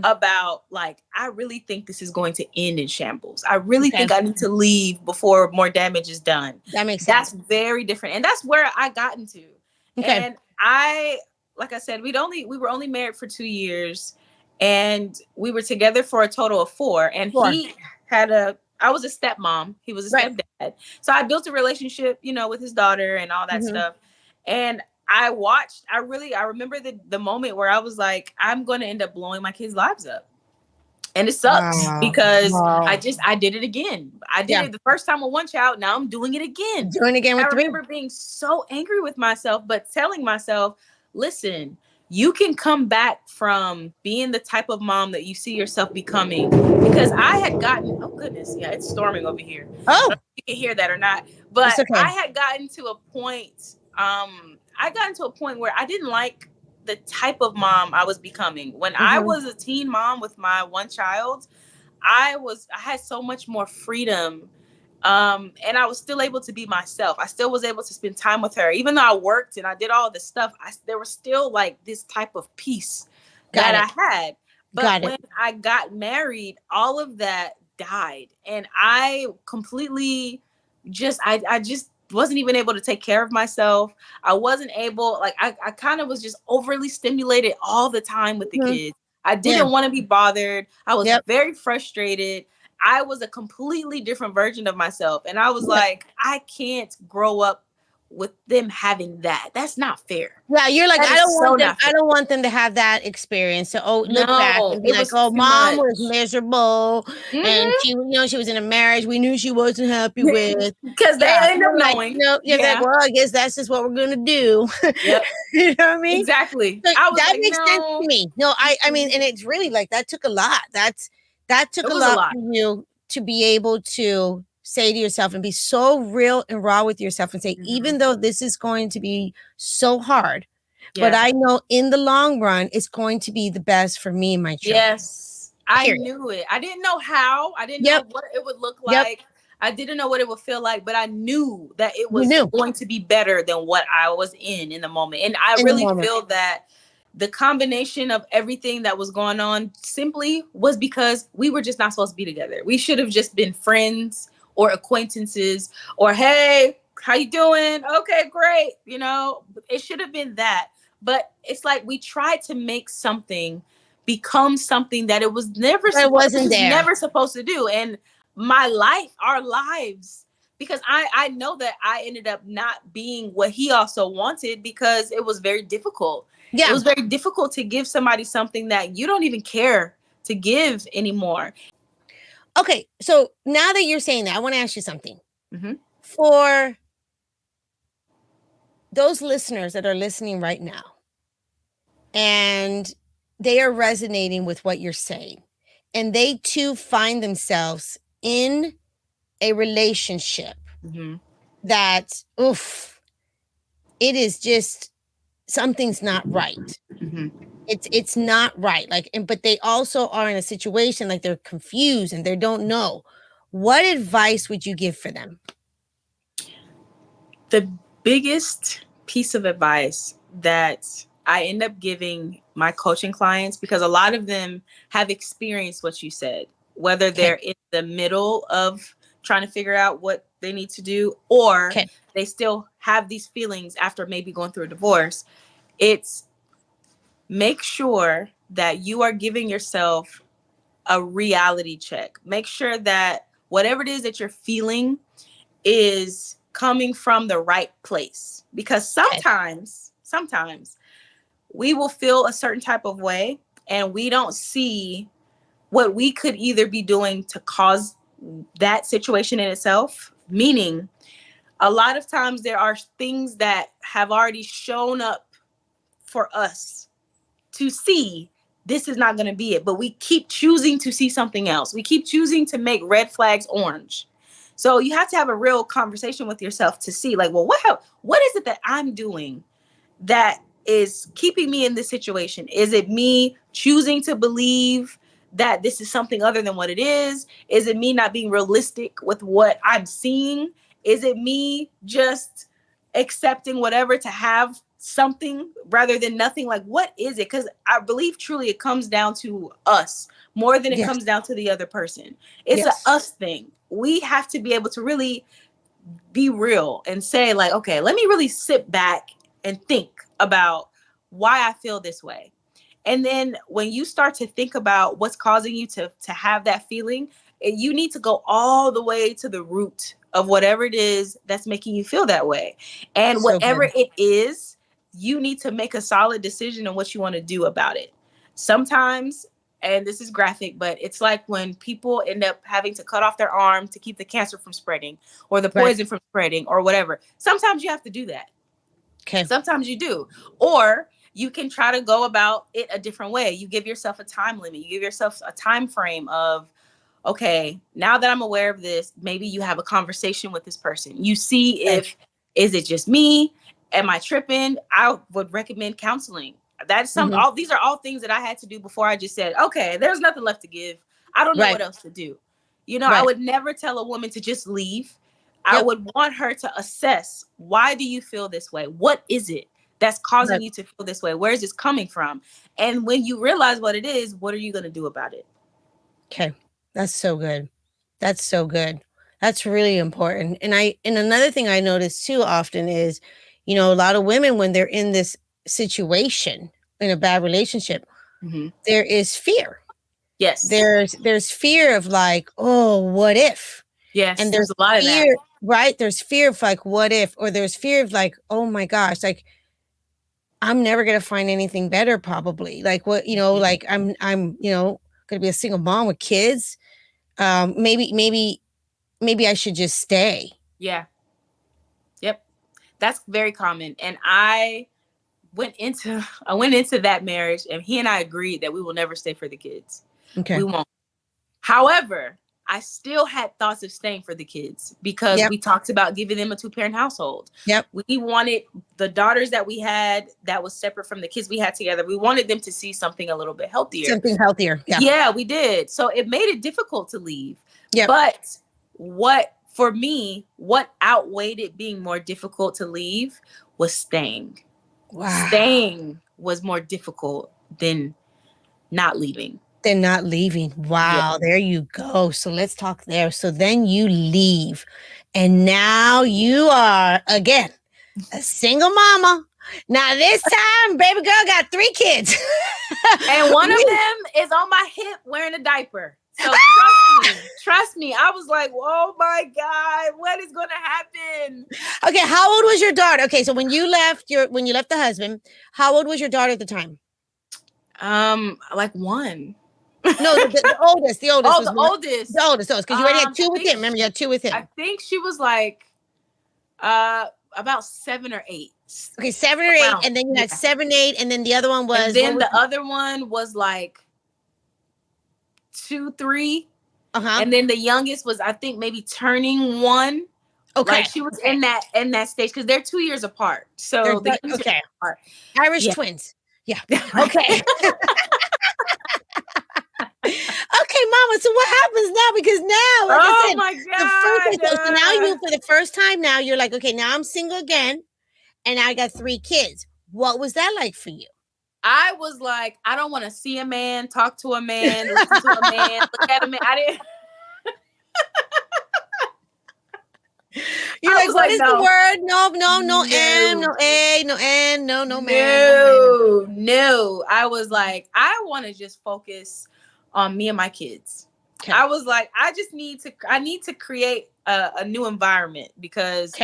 about, like, I really think this is going to end in shambles. I really think I need to leave before more damage is done. That makes sense. That's very different. And that's where I got into. Okay. And like I said, we were only married for 2 years, and we were together for a total of 4. And he had I was a stepmom. He was a stepdad. So I built a relationship, with his daughter and all that stuff. And I remember the moment where I was like, I'm going to end up blowing my kids' lives up. And it sucks because I did it again. I did it the first time with one child. Now I'm doing it again. Doing it again with 3. I remember being so angry with myself, but telling myself, listen, you can come back from being the type of mom that you see yourself becoming. Because I had gotten, oh goodness, yeah, it's storming over here. Oh, I don't know if you can hear that or not. But I had gotten to a point, where I didn't like the type of mom I was becoming. When I was a teen mom with my one child, I had so much more freedom. And I was still able to be myself. I still was able to spend time with her. Even though I worked and I did all this stuff, there was still like this type of peace that I had. But when I got married, all of that died. And I completely I just wasn't even able to take care of myself. I wasn't able, like, I kind of was just overly stimulated all the time with the kids. I didn't want to be bothered. I was very frustrated. I was a completely different version of myself. And I was like, I can't grow up with them having that. That's not fair. Yeah, you're like, That I is don't so want them. not I fair. don't want them to have that experience. So, look back No, and be it like, was oh, too mom was much. miserable, and Hmm. she was in a marriage we knew she wasn't happy with. Because they Yeah, end up you're like, knowing. you're like, Yeah. well, I guess that's just what we're gonna do. Yep. You know what I mean? Exactly. So I was that like, makes sense to no. me. No, I mean, Mhm. and it's really like that took a lot. That took It a was a lot lot. for you to be able to say to yourself and be so real and raw with yourself and say, Hmm. even though this is going to be so hard, but Yeah. I know in the long run, it's going to be the best for me and my children. Yes. I Period. knew it. I didn't know how. I didn't know Yep. what it would look Yep. like. I didn't know what it would feel like, but I knew that it You was knew going to be better than what I was in the moment. And I in the really moment. feel that the combination of everything that was going on simply was because we were just not supposed to be together. We should have just been friends or acquaintances or hey, how you doing? Okay, great. It should have been that. But it's like we tried to make something become something that But it it was wasn't just there. never supposed to do. And my life, our lives, because I know that I ended up not being what he also wanted because it was very difficult. It Yeah. was very difficult to give somebody something that you don't even care to give anymore. Okay. So now that you're saying that, I want to ask you something. Hmm. For those listeners that are listening right now and they are resonating with what you're saying, and they too find themselves in a relationship Hmm. that, oof, it is just something's not right. Hmm. It's not right. Like, but they also are in a situation like they're confused and they don't know. What advice would you give for them? The biggest piece of advice that I end up giving my coaching clients, because a lot of them have experienced what you said, whether Okay. they're in the middle of trying to figure out what they need to do, or Okay. they still have these feelings after maybe going through a divorce. It's make sure that you are giving yourself a reality check. Make sure that whatever it is that you're feeling is coming from the right place, because Okay. sometimes we will feel a certain type of way and we don't see what we could either be doing to cause that situation in itself. Meaning, a lot of times there are things that have already shown up for us to see. This is not going to be it, but we keep choosing to see something else. We keep choosing to make red flags orange. So you have to have a real conversation with yourself to see, like, well, what is it that I'm doing that is keeping me in this situation? Is it me choosing to believe that this is something other than what it is? Is it me not being realistic with what I'm seeing? Is it me just accepting whatever to have something rather than nothing? Like, what is it? Because I believe truly it comes down to us more than it Yes. comes down to the other person. It's a Yes. us thing. We have to be able to really be real and say, like, okay, let me really sit back and think about why I feel this way. And then when you start to think about what's causing you to have that feeling, you need to go all the way to the root of whatever it is that's making you feel that way. And So whatever good. it is, you need to make a solid decision on what you want to do about it. Sometimes, and this is graphic, but it's like when people end up having to cut off their arm to keep the cancer from spreading or the Right. poison from spreading or whatever. Sometimes you have to do that. Okay. Sometimes you do. Or you can try to go about it a different way. You give yourself a time limit. You give yourself a time frame of, okay, now that I'm aware of this, maybe you have a conversation with this person. You see Okay. if, is it just me? Am I tripping? I would recommend counseling. That's Mhm. all these are all things that I had to do before I just said, okay, there's nothing left to give. I don't know Right. what else to do. I Right. would never tell a woman to just leave. I Yep. would want her to assess, why do you feel this way? What is it that's Right. causing you to feel this way? Where is this coming from? And when you realize what it is, what are you going to do about it? Okay. That's so good. That's so good. That's really important. And another thing I notice too often is, a lot of women when they're in this situation in a bad relationship, Hmm. there is fear. Yes. There's fear of like, oh, what if? Yes, And there's there's a lot of that. fear, right? There's fear of like, what if, or there's fear of like, oh my gosh, like I'm never gonna find anything better, probably. Like what, Mhm. like I'm, gonna be a single mom with kids. Maybe I should just stay. Yeah. Yep. That's very common. And I went into that marriage, and he and I agreed that we will never stay for the kids. Okay. We won't. However, I still had thoughts of staying for the kids because Yep. we talked about giving them a two-parent household. Yep. We wanted the daughters that we had that was separate from the kids we had together. We wanted them to see something a little bit healthier. Something healthier. Yeah. Yeah, we did. So it made it difficult to leave. Yep. But for me, what outweighed it being more difficult to leave was staying. Wow. Staying was more difficult than not leaving. They're not leaving. Wow, there you go. So let's talk there. So then you leave, and now you are again a single mama. Now this time, baby girl got 3 kids, And one of them is on my hip wearing a diaper. So trust me. I was like, oh my God, what is going to happen? Okay, how old was your daughter? Okay, so when you left the husband, how old was your daughter at the time? Like 1. No, the oldest. The oldest. Oh, the oldest. The oldest. Because you already had 2 with him. Remember, you had 2 with him. I think she was like about 7 or 8. Okay, 7 or 8, and then you had 7, 8, and then the other one was. And then the other one was like 2, 3. And then the youngest was, I think, maybe turning 1. Okay, like she was in that stage because they're 2 years apart. So the apart. Irish twins. Yeah. Okay. Okay, Mama. So what happens now? Because now, like I said, my God. So now you, for the first time, now you're like, okay, now I'm single again, and I got 3 kids. What was that like for you? I was like, I don't want to see a man, talk to a man, listen to a man, look at a man. I didn't. You're like, what is the word? No, M, no A, no N, no man. No. I was like, I want to just focus on me and my kids. Okay. I was like, I need to create a new environment because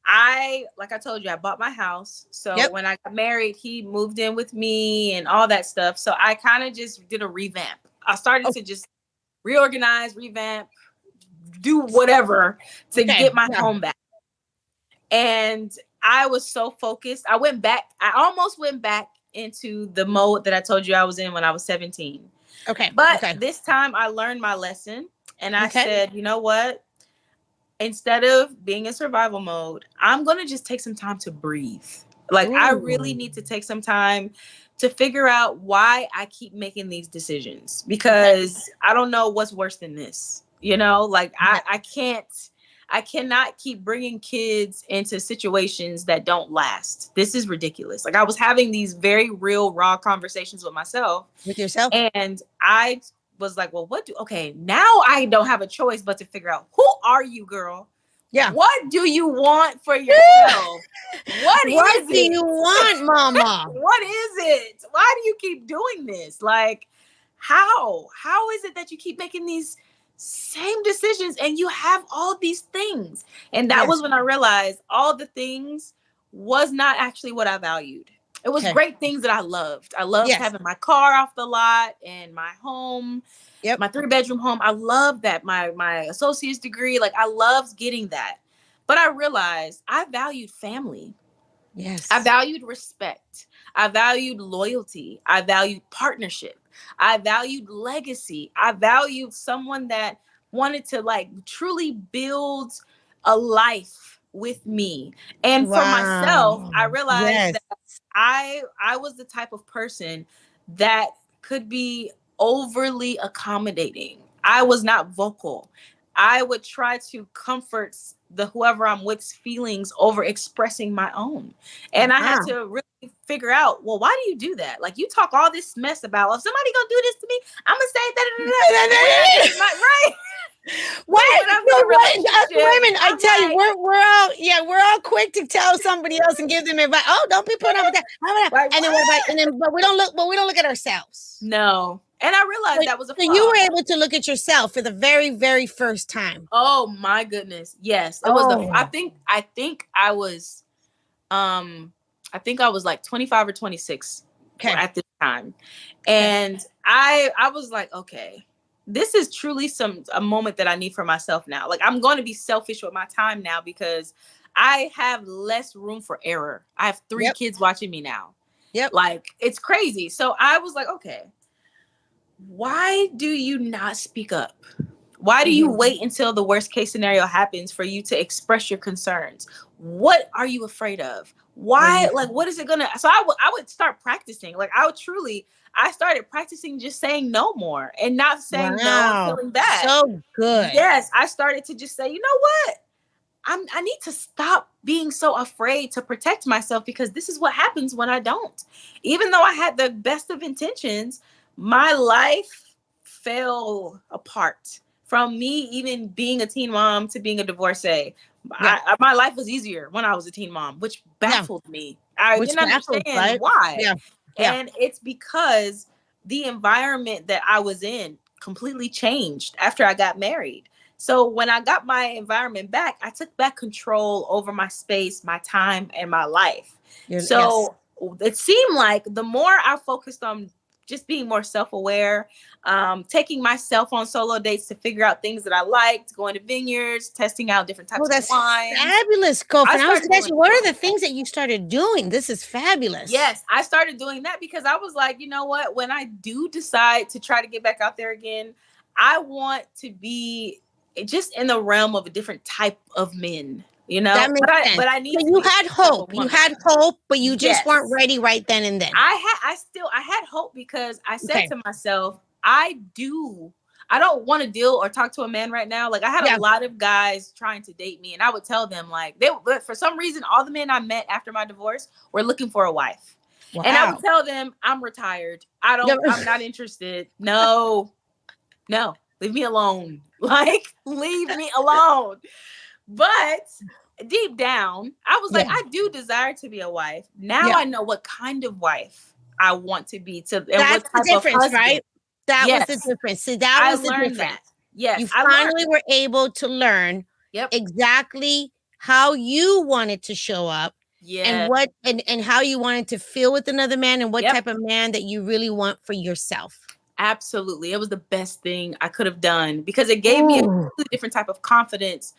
like I told you, I bought my house. So when I got married, he moved in with me and all that stuff. So I kind of just did a revamp. I started to just reorganize, revamp, do whatever to get my home back. And I was so focused. I almost went back into the mode that I told you I was in when I was 17. Okay. But this time I learned my lesson, and I said, you know what? Instead of being in survival mode, I'm going to just take some time to breathe. Like, I really need to take some time to figure out why I keep making these decisions, because I don't know what's worse than this. Like I cannot keep bringing kids into situations that don't last. This is ridiculous. Like, I was having these very real, raw conversations with myself. With yourself? And I was like, well, now I don't have a choice but to figure out, who are you, girl? Yeah. What do you want for yourself? What do you want, Mama? What is it? Why do you keep doing this? Like, how is it that you keep making these same decisions and you have all these things? And that was when I realized all the things was not actually what I valued. It was great things that I loved. I loved having my car off the lot and my home, my 3-bedroom home. I loved that. My associate's degree, like, I loved getting that. But I realized I valued family. Yes. I valued respect. I valued loyalty. I valued partnership. I valued legacy. I valued someone that wanted to, like, truly build a life with me. And for myself, I realized that I was the type of person that could be overly accommodating. I was not vocal. I would try to comfort whoever I'm with's feelings over expressing my own. And I had to really figure out, well, why do you do that? Like, you talk all this mess about, if somebody gonna do this to me, I'm gonna say that. Right? Wait a minute, I tell you, we're all quick to tell somebody else and give them advice. Oh, don't be put up with that. And then but we don't look at ourselves. No. And I realized that was a So you flaw. were able to look at yourself for the very, very first time. Oh my goodness. Yes. It was Oh, I think I was I think I was like 25 or 26 okay. at this time. Okay. And I was like, okay, this is truly a moment that I need for myself now. Like, I'm going to be selfish with my time now because I have less room for error. I have 3 Yep. kids watching me now. Yep. Like, it's crazy. So I was like, okay, why do you not speak up? Why do you wait until the worst case scenario happens for you to express your concerns? What are you afraid of? Why? Like, what is it gonna? So I would start practicing. Like, I started practicing just saying no more and not saying no and Wow. feeling bad. So good. Yes, I started to just say, you know what? I need to stop being so afraid to protect myself because this is what happens when I don't. Even though I had the best of intentions, my life fell apart from me even being a teen mom to being a divorcee. Yeah. My life was easier when I was a teen mom, which baffled me. I Which didn't baffles, understand right? why. Yeah. Yeah. And it's because the environment that I was in completely changed after I got married. So when I got my environment back, I took back control over my space, my time, and my life. Yes. So it seemed like the more I focused on just being more self-aware, taking myself on solo dates to figure out things that I liked, going to vineyards, testing out different Oh, types of that's wines. fabulous, I girlfriend. I was started going to ask doing you, what are the things that you started doing? This is fabulous. Yes, I started doing that because I was like, you know what? When I do decide to try to get back out there again, I want to be just in the realm of a different type of men, you That know. makes sense. But I need So to you be a had different type hope. of You woman. had hope, but you just Yes, weren't ready right then and then. I had hope because I said Okay. to myself, I don't want to deal or talk to a man right now. Like, I had Yeah. a lot of guys trying to date me, and I would tell them, like, but for some reason, all the men I met after my divorce were looking for a wife. And I would Wow. tell them, I'm retired. Yeah. I'm not interested. No, leave me alone. Like, leave me alone. But deep down, I was like, Yeah. I do desire to be a wife. Now Yeah. I know what kind of wife I want to be and That's what the type of difference, husband. right? That was the Yes, difference. See, that I was the learned difference. that. Yes, You I finally learned. were able to learn Yep. exactly how you wanted to show up and Yes. what and how you wanted to feel with another man and what Yep. type of man that you really want for yourself. Absolutely. It was the best thing I could have done because it gave me a Ooh. completely different type of confidence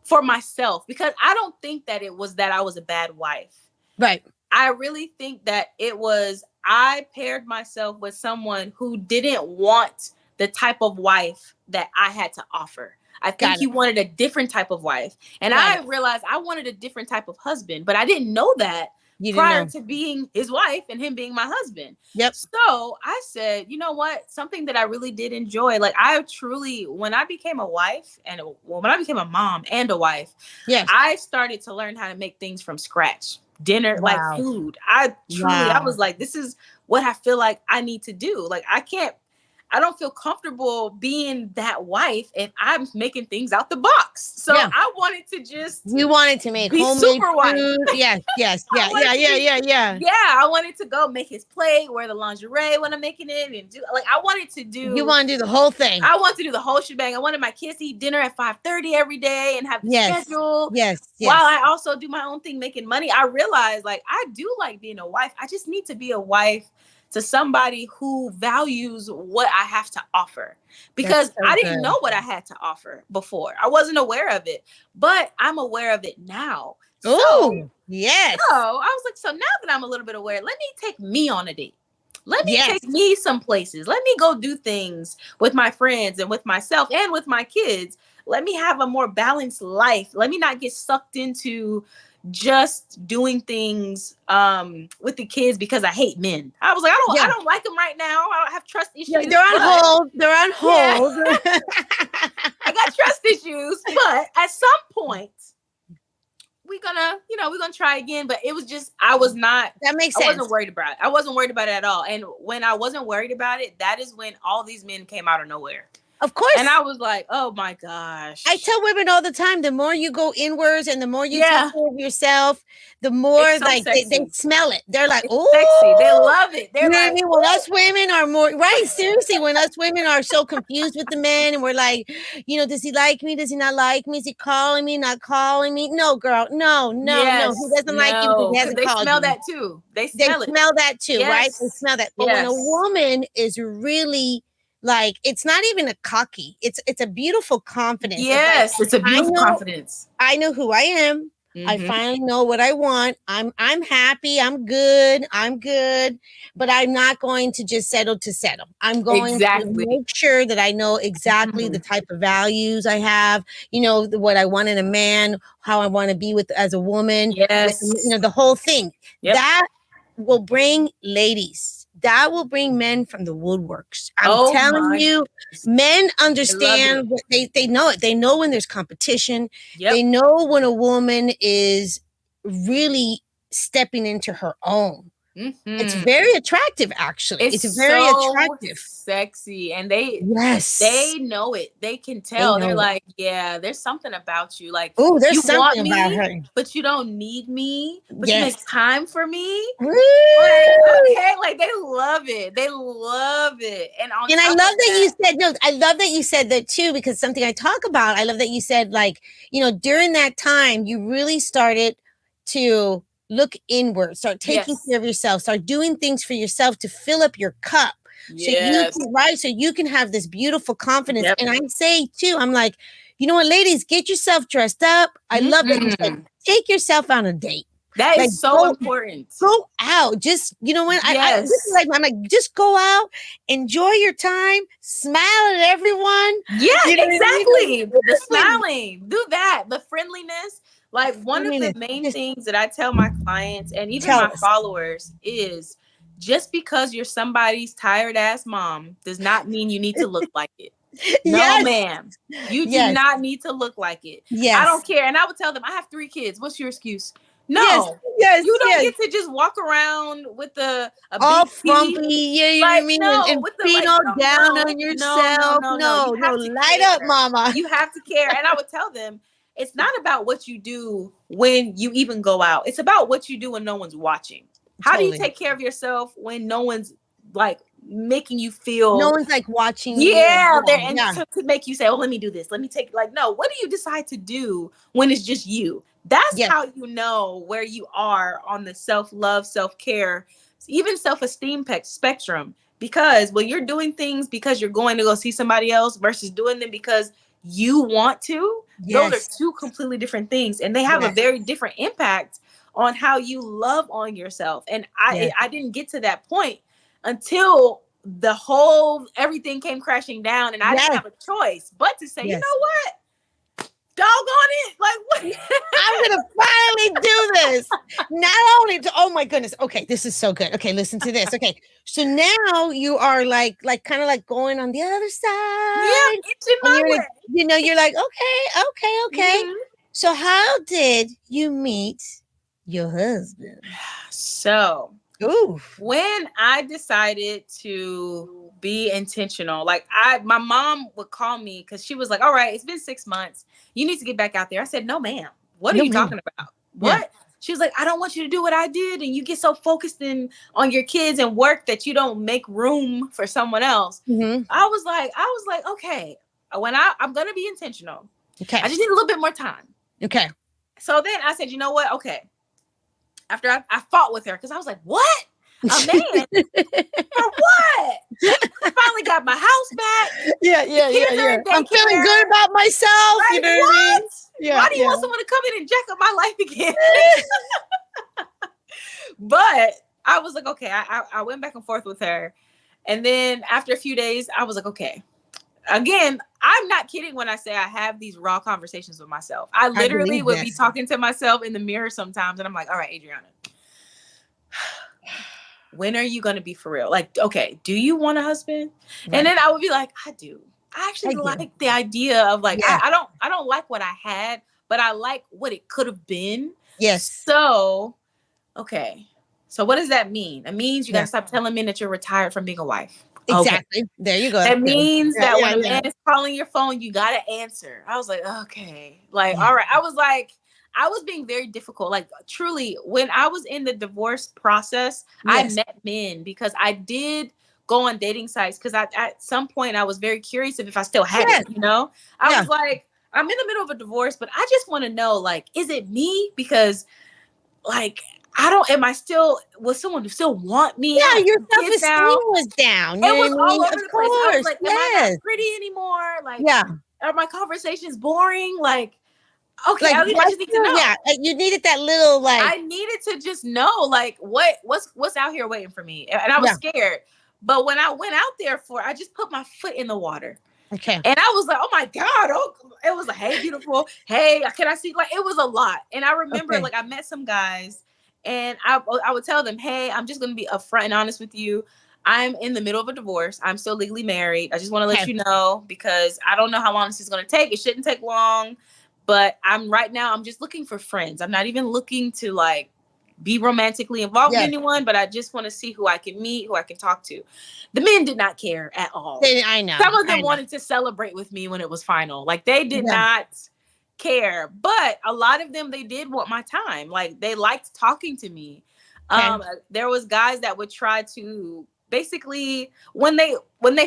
for myself, because I don't think that it was that I was a bad wife. Right. I really think that it was I paired myself with someone who didn't want the type of wife that I had to offer. I think Got he it. wanted a different type of wife. And Got I it. realized I wanted a different type of husband, but I didn't know that You didn't prior know. to being his wife and him being my husband. Yep. So I said, you know what? Something that I really did enjoy. Like, I truly, when I became a wife and when I became a mom and a wife, Yes. I started to learn how to make things from scratch. Dinner, like Wow. food. I Wow. was like, this is what I feel like I need to do. Like, I don't feel comfortable being that wife if I'm making things out the box. So Yeah. I wanted to just You wanted to make be homemade super wife. food. Yes. Yes. I Yeah. wanted Yeah. to Yeah. be, Yeah. Yeah. I wanted to go make his plate, wear the lingerie when I'm making it, and do like I wanted to You do. want to do the whole thing. I wanted to do the whole shebang. I wanted my kids to eat dinner at 5:30 every day and have the Yes. schedule. Yes. While Yes. I also do my own thing, making money. I realized, like, I do like being a wife. I just need to be a wife to somebody who values what I have to offer, That's because so I didn't good. know what I had to offer before. I wasn't aware of it, but I'm aware of it now. Oh, yes. So I was like, so now that I'm a little bit aware, let me take me on a date. Let me Yes. take me some places. Let me go do things with my friends and with myself and with my kids. Let me have a more balanced life. Let me not get sucked into just doing things with the kids because I hate men. I was like, I don't like them right now. I don't have trust issues. Yeah, they're on hold. They're on hold. I got trust issues, but at some point we're gonna try again. But it was just That makes sense. I wasn't worried about it. I wasn't worried about it at all. And when I wasn't worried about it, that is when all these men came out of nowhere. Of course. And I was like, oh my gosh. I tell women all the time, the more you go inwards and the more you take Yeah. care of yourself, the more It's so like they sexy. smell it. They're like, It's oh, sexy. They love it. you They're know what I like, mean? When us women are more right, seriously, when us women are so confused with the men and we're like, does he like me? Does he not like me? Is he calling me? Not calling me? No, girl, no. yes, He doesn't like you because no, he because hasn't they called smell you. that too. They They smell it. smell that too, right? They Yes. smell that. But when a Yes. woman is really like, it's not even a cocky, it's a beautiful confidence. Yes, it's a beautiful confidence. I know who I am. I finally know what I want. I'm happy. I'm good. But I'm not going to just settle to settle. I'm going to make sure that I know exactly the type of values I have, what I want in a man, how I want to be with as a woman, Yes. the whole thing. Yep. That will bring ladies. That will bring men from the woodworks. I'm telling you, men understand what they know it. They know when there's competition. Yep. They know when a woman is really stepping into her own. It's very attractive, actually. It's very attractive. Sexy. And they know it. They can tell. They're like, yeah, there's something about you. Like, oh, there's you want something me, about her, but you don't need me. But yes, you make time for me. Woo! Like, okay, like they love it. They love it. And I love that you said no. I love that you said that too, because something I talk about. I love that you said, like, during that time you really started to look inward, start taking care of yourself, start doing things for yourself to fill up your cup. Yes. So you can have this beautiful confidence. Yep. And I say too, I'm like, you know what, ladies, get yourself dressed up. I love that you said, take yourself on a date. That is so important. Go out. Just, you know what? Yes. I'm like, just go out, enjoy your time, smile at everyone. Yeah, exactly. The smiling, do that. The friendliness. Like, one of the main things that I tell my clients and even my followers is, just because you're somebody's tired ass mom does not mean you need to look like it. No, ma'am. You do not need to look like it. I don't care. And I would tell them, I have 3 kids. What's your excuse? No, you don't get to just walk around with a all big frumpy, you know what I mean? And feet all down on yourself. No, light up, mama. You have to care. And I would tell them, it's not about what you do when you even go out. It's about what you do when no one's watching. How do you take care of yourself when no one's like making you feel, no one's like watching you? To make you say, oh, let me do this. Let me take, like, no, what do you decide to do when it's just you? That's how you know where you are on the self-love, self-care, even self-esteem spectrum. Because when you're doing things because you're going to go see somebody else versus doing them because you want to, those are 2 completely different things. And they have a very different impact on how you love on yourself. And I didn't get to that point until the whole everything came crashing down, and I didn't have a choice but to say, you know what? Doggone it. Like, what? I'm gonna finally do this. Not only to, oh my goodness. Okay, this is so good. Okay, listen to this. Okay, so now you are like kind of like going on the other side. Yeah, you're like, okay. Mm-hmm. So how did you meet your husband? So when I decided to be intentional, like my mom would call me because she was like, all right, it's been 6 months. You need to get back out there. I said, no, ma'am. What are you talking about? What? Yeah. She was like, I don't want you to do what I did. And you get so focused on your kids and work that you don't make room for someone else. Mm-hmm. I was like, okay, when I'm going to be intentional. Okay. I just need a little bit more time. Okay. So then I said, you know what? Okay. After I fought with her, because I was like, what? A man? For what? I finally got my house back. Yeah. I'm feeling good about myself. Like, you know what I mean? Yeah, why do you want someone to come in and jack up my life again? But I was like, okay, I went back and forth with her. And then after a few days, I was like, okay. Again, I'm not kidding when I say I have these raw conversations with myself. I literally would be talking to myself in the mirror sometimes. And I'm like, all right, Adriana, when are you going to be for real? Like, okay, do you want a husband? Right. And then I would be like, I do. I actually like the idea of like, I don't like what I had, but I like what it could have been. Yes. So, okay. So what does that mean? It means you got to stop telling men that you're retired from being a wife. Okay. Exactly. There you go. That means Yeah, that yeah, when a yeah. man is calling your phone, you gotta answer. I was like, okay, like, Yeah. all right. I was being very difficult. Like, truly, when I was in the divorce process, I Yes. met men because I did go on dating sites because at some point I was very curious if I still had Yes. it. I Yeah. was like, I'm in the middle of a divorce, but I just want to know, like, is it me? Because like, I don't. Am I still? Will someone still want me? I Yeah, have your 2 kids self-esteem now. was down. You It know was what I all mean? over Of the place. I was course. like, am I not Yes. pretty anymore? Like, Yeah. are my conversations boring? Like, okay, Like I just need to know. you needed that little like I needed to just know, like, what's out here waiting for me. And I was yeah. scared. But when I went out there I just put my foot in the water. Okay. And I was like, oh my God. Oh, it was like, hey, beautiful. Hey, can I see? Like, it was a lot. And I remember, Okay. like, I met some guys and I would tell them, hey, I'm just going to be upfront and honest with you. I'm in the middle of a divorce. I'm still legally married. I just want to let Okay. you know because I don't know how long this is going to take. It shouldn't take long. But I'm just looking for friends. I'm not even looking to like be romantically involved with Yes. anyone, but I just want to see who I can meet, who I can talk to. The men did not care at all. I know. Some of them I know. wanted to celebrate with me when it was final. Like they did Yeah. not care, but a lot of them, they did want my time. Like they liked talking to me. Okay. There was guys that would try to basically when they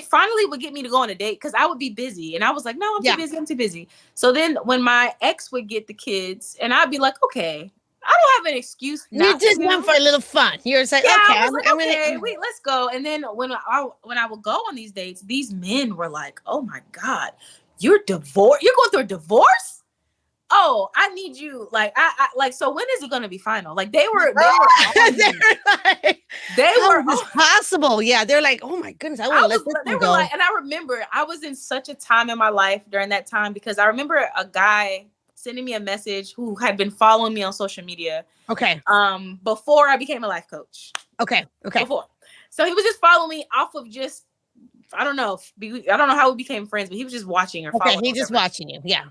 finally would get me to go on a date because I would be busy and I was like, no, Yeah. I'm too busy. So then when my ex would get the kids and I'd be like, okay, I don't have an excuse You not just to. went for a little fun. You're just like, Yeah, okay, I was like, I'm okay, gonna wait, let's go. And then when I would go on these dates, these men were like, oh my God, you're divorced. You're going through a divorce? Oh, I need you. Like, I like, so when is it going to be final? Like they were on me. like, They how were is this possible? Yeah, they're like, oh my goodness, I want to let this they one were go. like, and I remember I was in such a time in my life during that time because I remember a guy sending me a message who had been following me on social media. Okay. Before I became a life coach. Okay. Before. So he was just following me off of just, I don't know how we became friends, but he was just watching or following. Okay, he's just watching you. Yeah.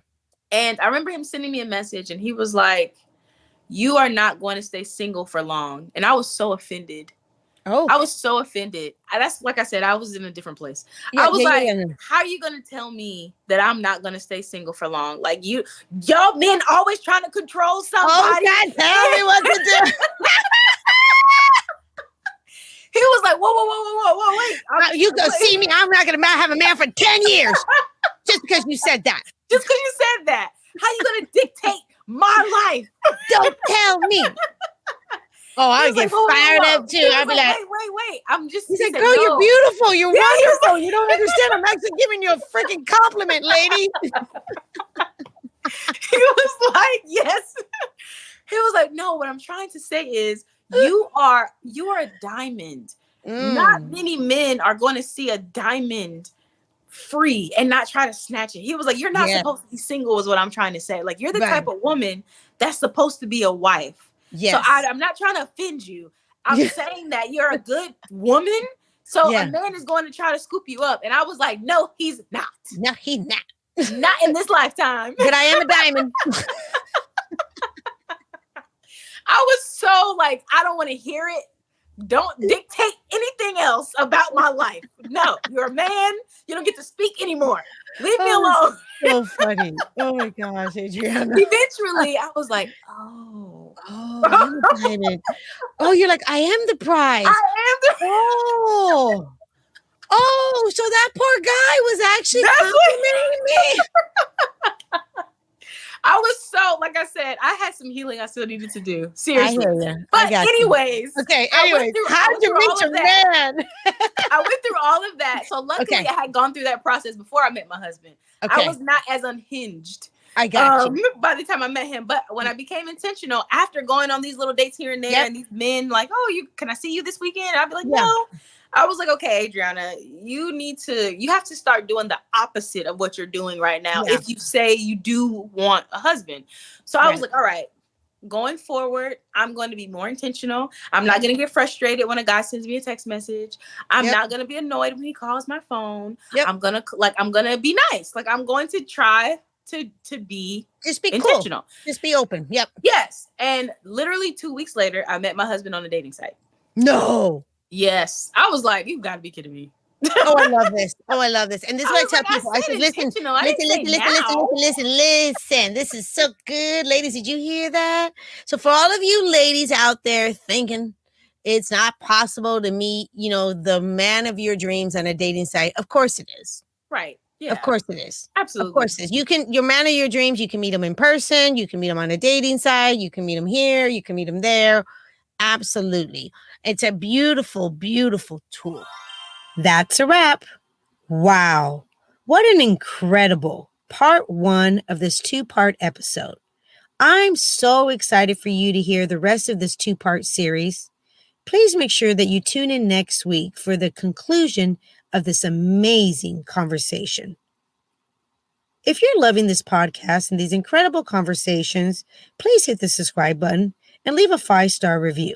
And I remember him sending me a message and he was like, you are not going to stay single for long. And I was so offended. Oh. I was so offended. That's like I said, I was in a different place. Yeah, I was like, yeah. how are you going to tell me that I'm not going to stay single for long? Like y'all men always trying to control somebody. Oh, God, tell me what to do. He was like, whoa, wait. You go see me. I'm not going to have a man for 10 years just because you said that. Just because you said that. How you going to dictate my life? Don't tell me. Oh, I would get fired up too. I'd be like, wait. I'm just. He's like, girl, you're beautiful. You're wonderful. You don't understand. I'm actually giving you a freaking compliment, lady. He was like, yes. He was like, no, what I'm trying to say is you are a diamond. Not many men are going to see a diamond free and not try to snatch it. He was like, you're not supposed to be single is what I'm trying to say. Like, you're the type of woman that's supposed to be a wife. Yes. So I'm not trying to offend you. I'm saying that you're a good woman. So a man is going to try to scoop you up. And I was like, no, he's not. No, he's not. Not in this lifetime. But I am a diamond. I was so like, I don't want to hear it. Don't dictate anything else about my life. No, you're a man. You don't get to speak anymore. Leave me alone. So funny. Oh my gosh, Adriana. Eventually, I was like, oh, I'm a diamond. Oh, you're like, I am the prize. I am the Oh, so that poor guy was actually complimenting me. I was so, like I said, I had some healing I still needed to do. Seriously. I hear you. But anyways. Okay, anyways. How did you reach a man? I went through all of that. So luckily I had gone through that process before I met my husband. I was not as unhinged. I got you. By the time I met him. But when I became intentional, after going on these little dates here and there, and these men like, oh, can I see you this weekend? I'd be like, no. I was like, okay, Adriana, you have to start doing the opposite of what you're doing right now. If you say you do want a husband. So I was like, all right, going forward, I'm going to be more intentional. I'm not going to get frustrated when a guy sends me a text message. I'm not going to be annoyed when he calls my phone. I'm going to be nice. Like I'm going to try to be intentional. Cool. Just be open. Yep. Yes. And literally 2 weeks later, I met my husband on a dating site. No. Yes. I was like, you've got to be kidding me. Oh, I love this. Oh, I love this. And this is I what I was tell like, I people. I said said, listen, intentional. I listen, didn't say listen, listen, now. listen, listen, listen, listen. This is so good. Ladies, did you hear that? So for all of you ladies out there thinking it's not possible to meet, the man of your dreams on a dating site, of course it is. Right. Of Yeah. course it is. Of Absolutely. course it is. Your man of your dreams, you can meet him in person. You can meet him on a dating site. You can meet him here. You can meet him there. Absolutely. It's a beautiful, beautiful tool. That's a wrap. Wow. What an incredible part 1 of this 2-part episode. I'm so excited for you to hear the rest of this 2-part series. Please make sure that you tune in next week for the conclusion of this amazing conversation. If you're loving this podcast and these incredible conversations, please hit the subscribe button and leave a 5-star review.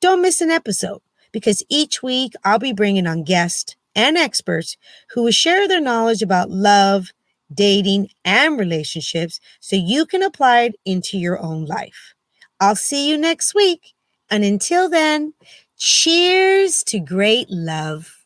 Don't miss an episode because each week I'll be bringing on guests and experts who will share their knowledge about love, dating, and relationships so you can apply it into your own life. I'll see you next week. And until then, cheers to great love.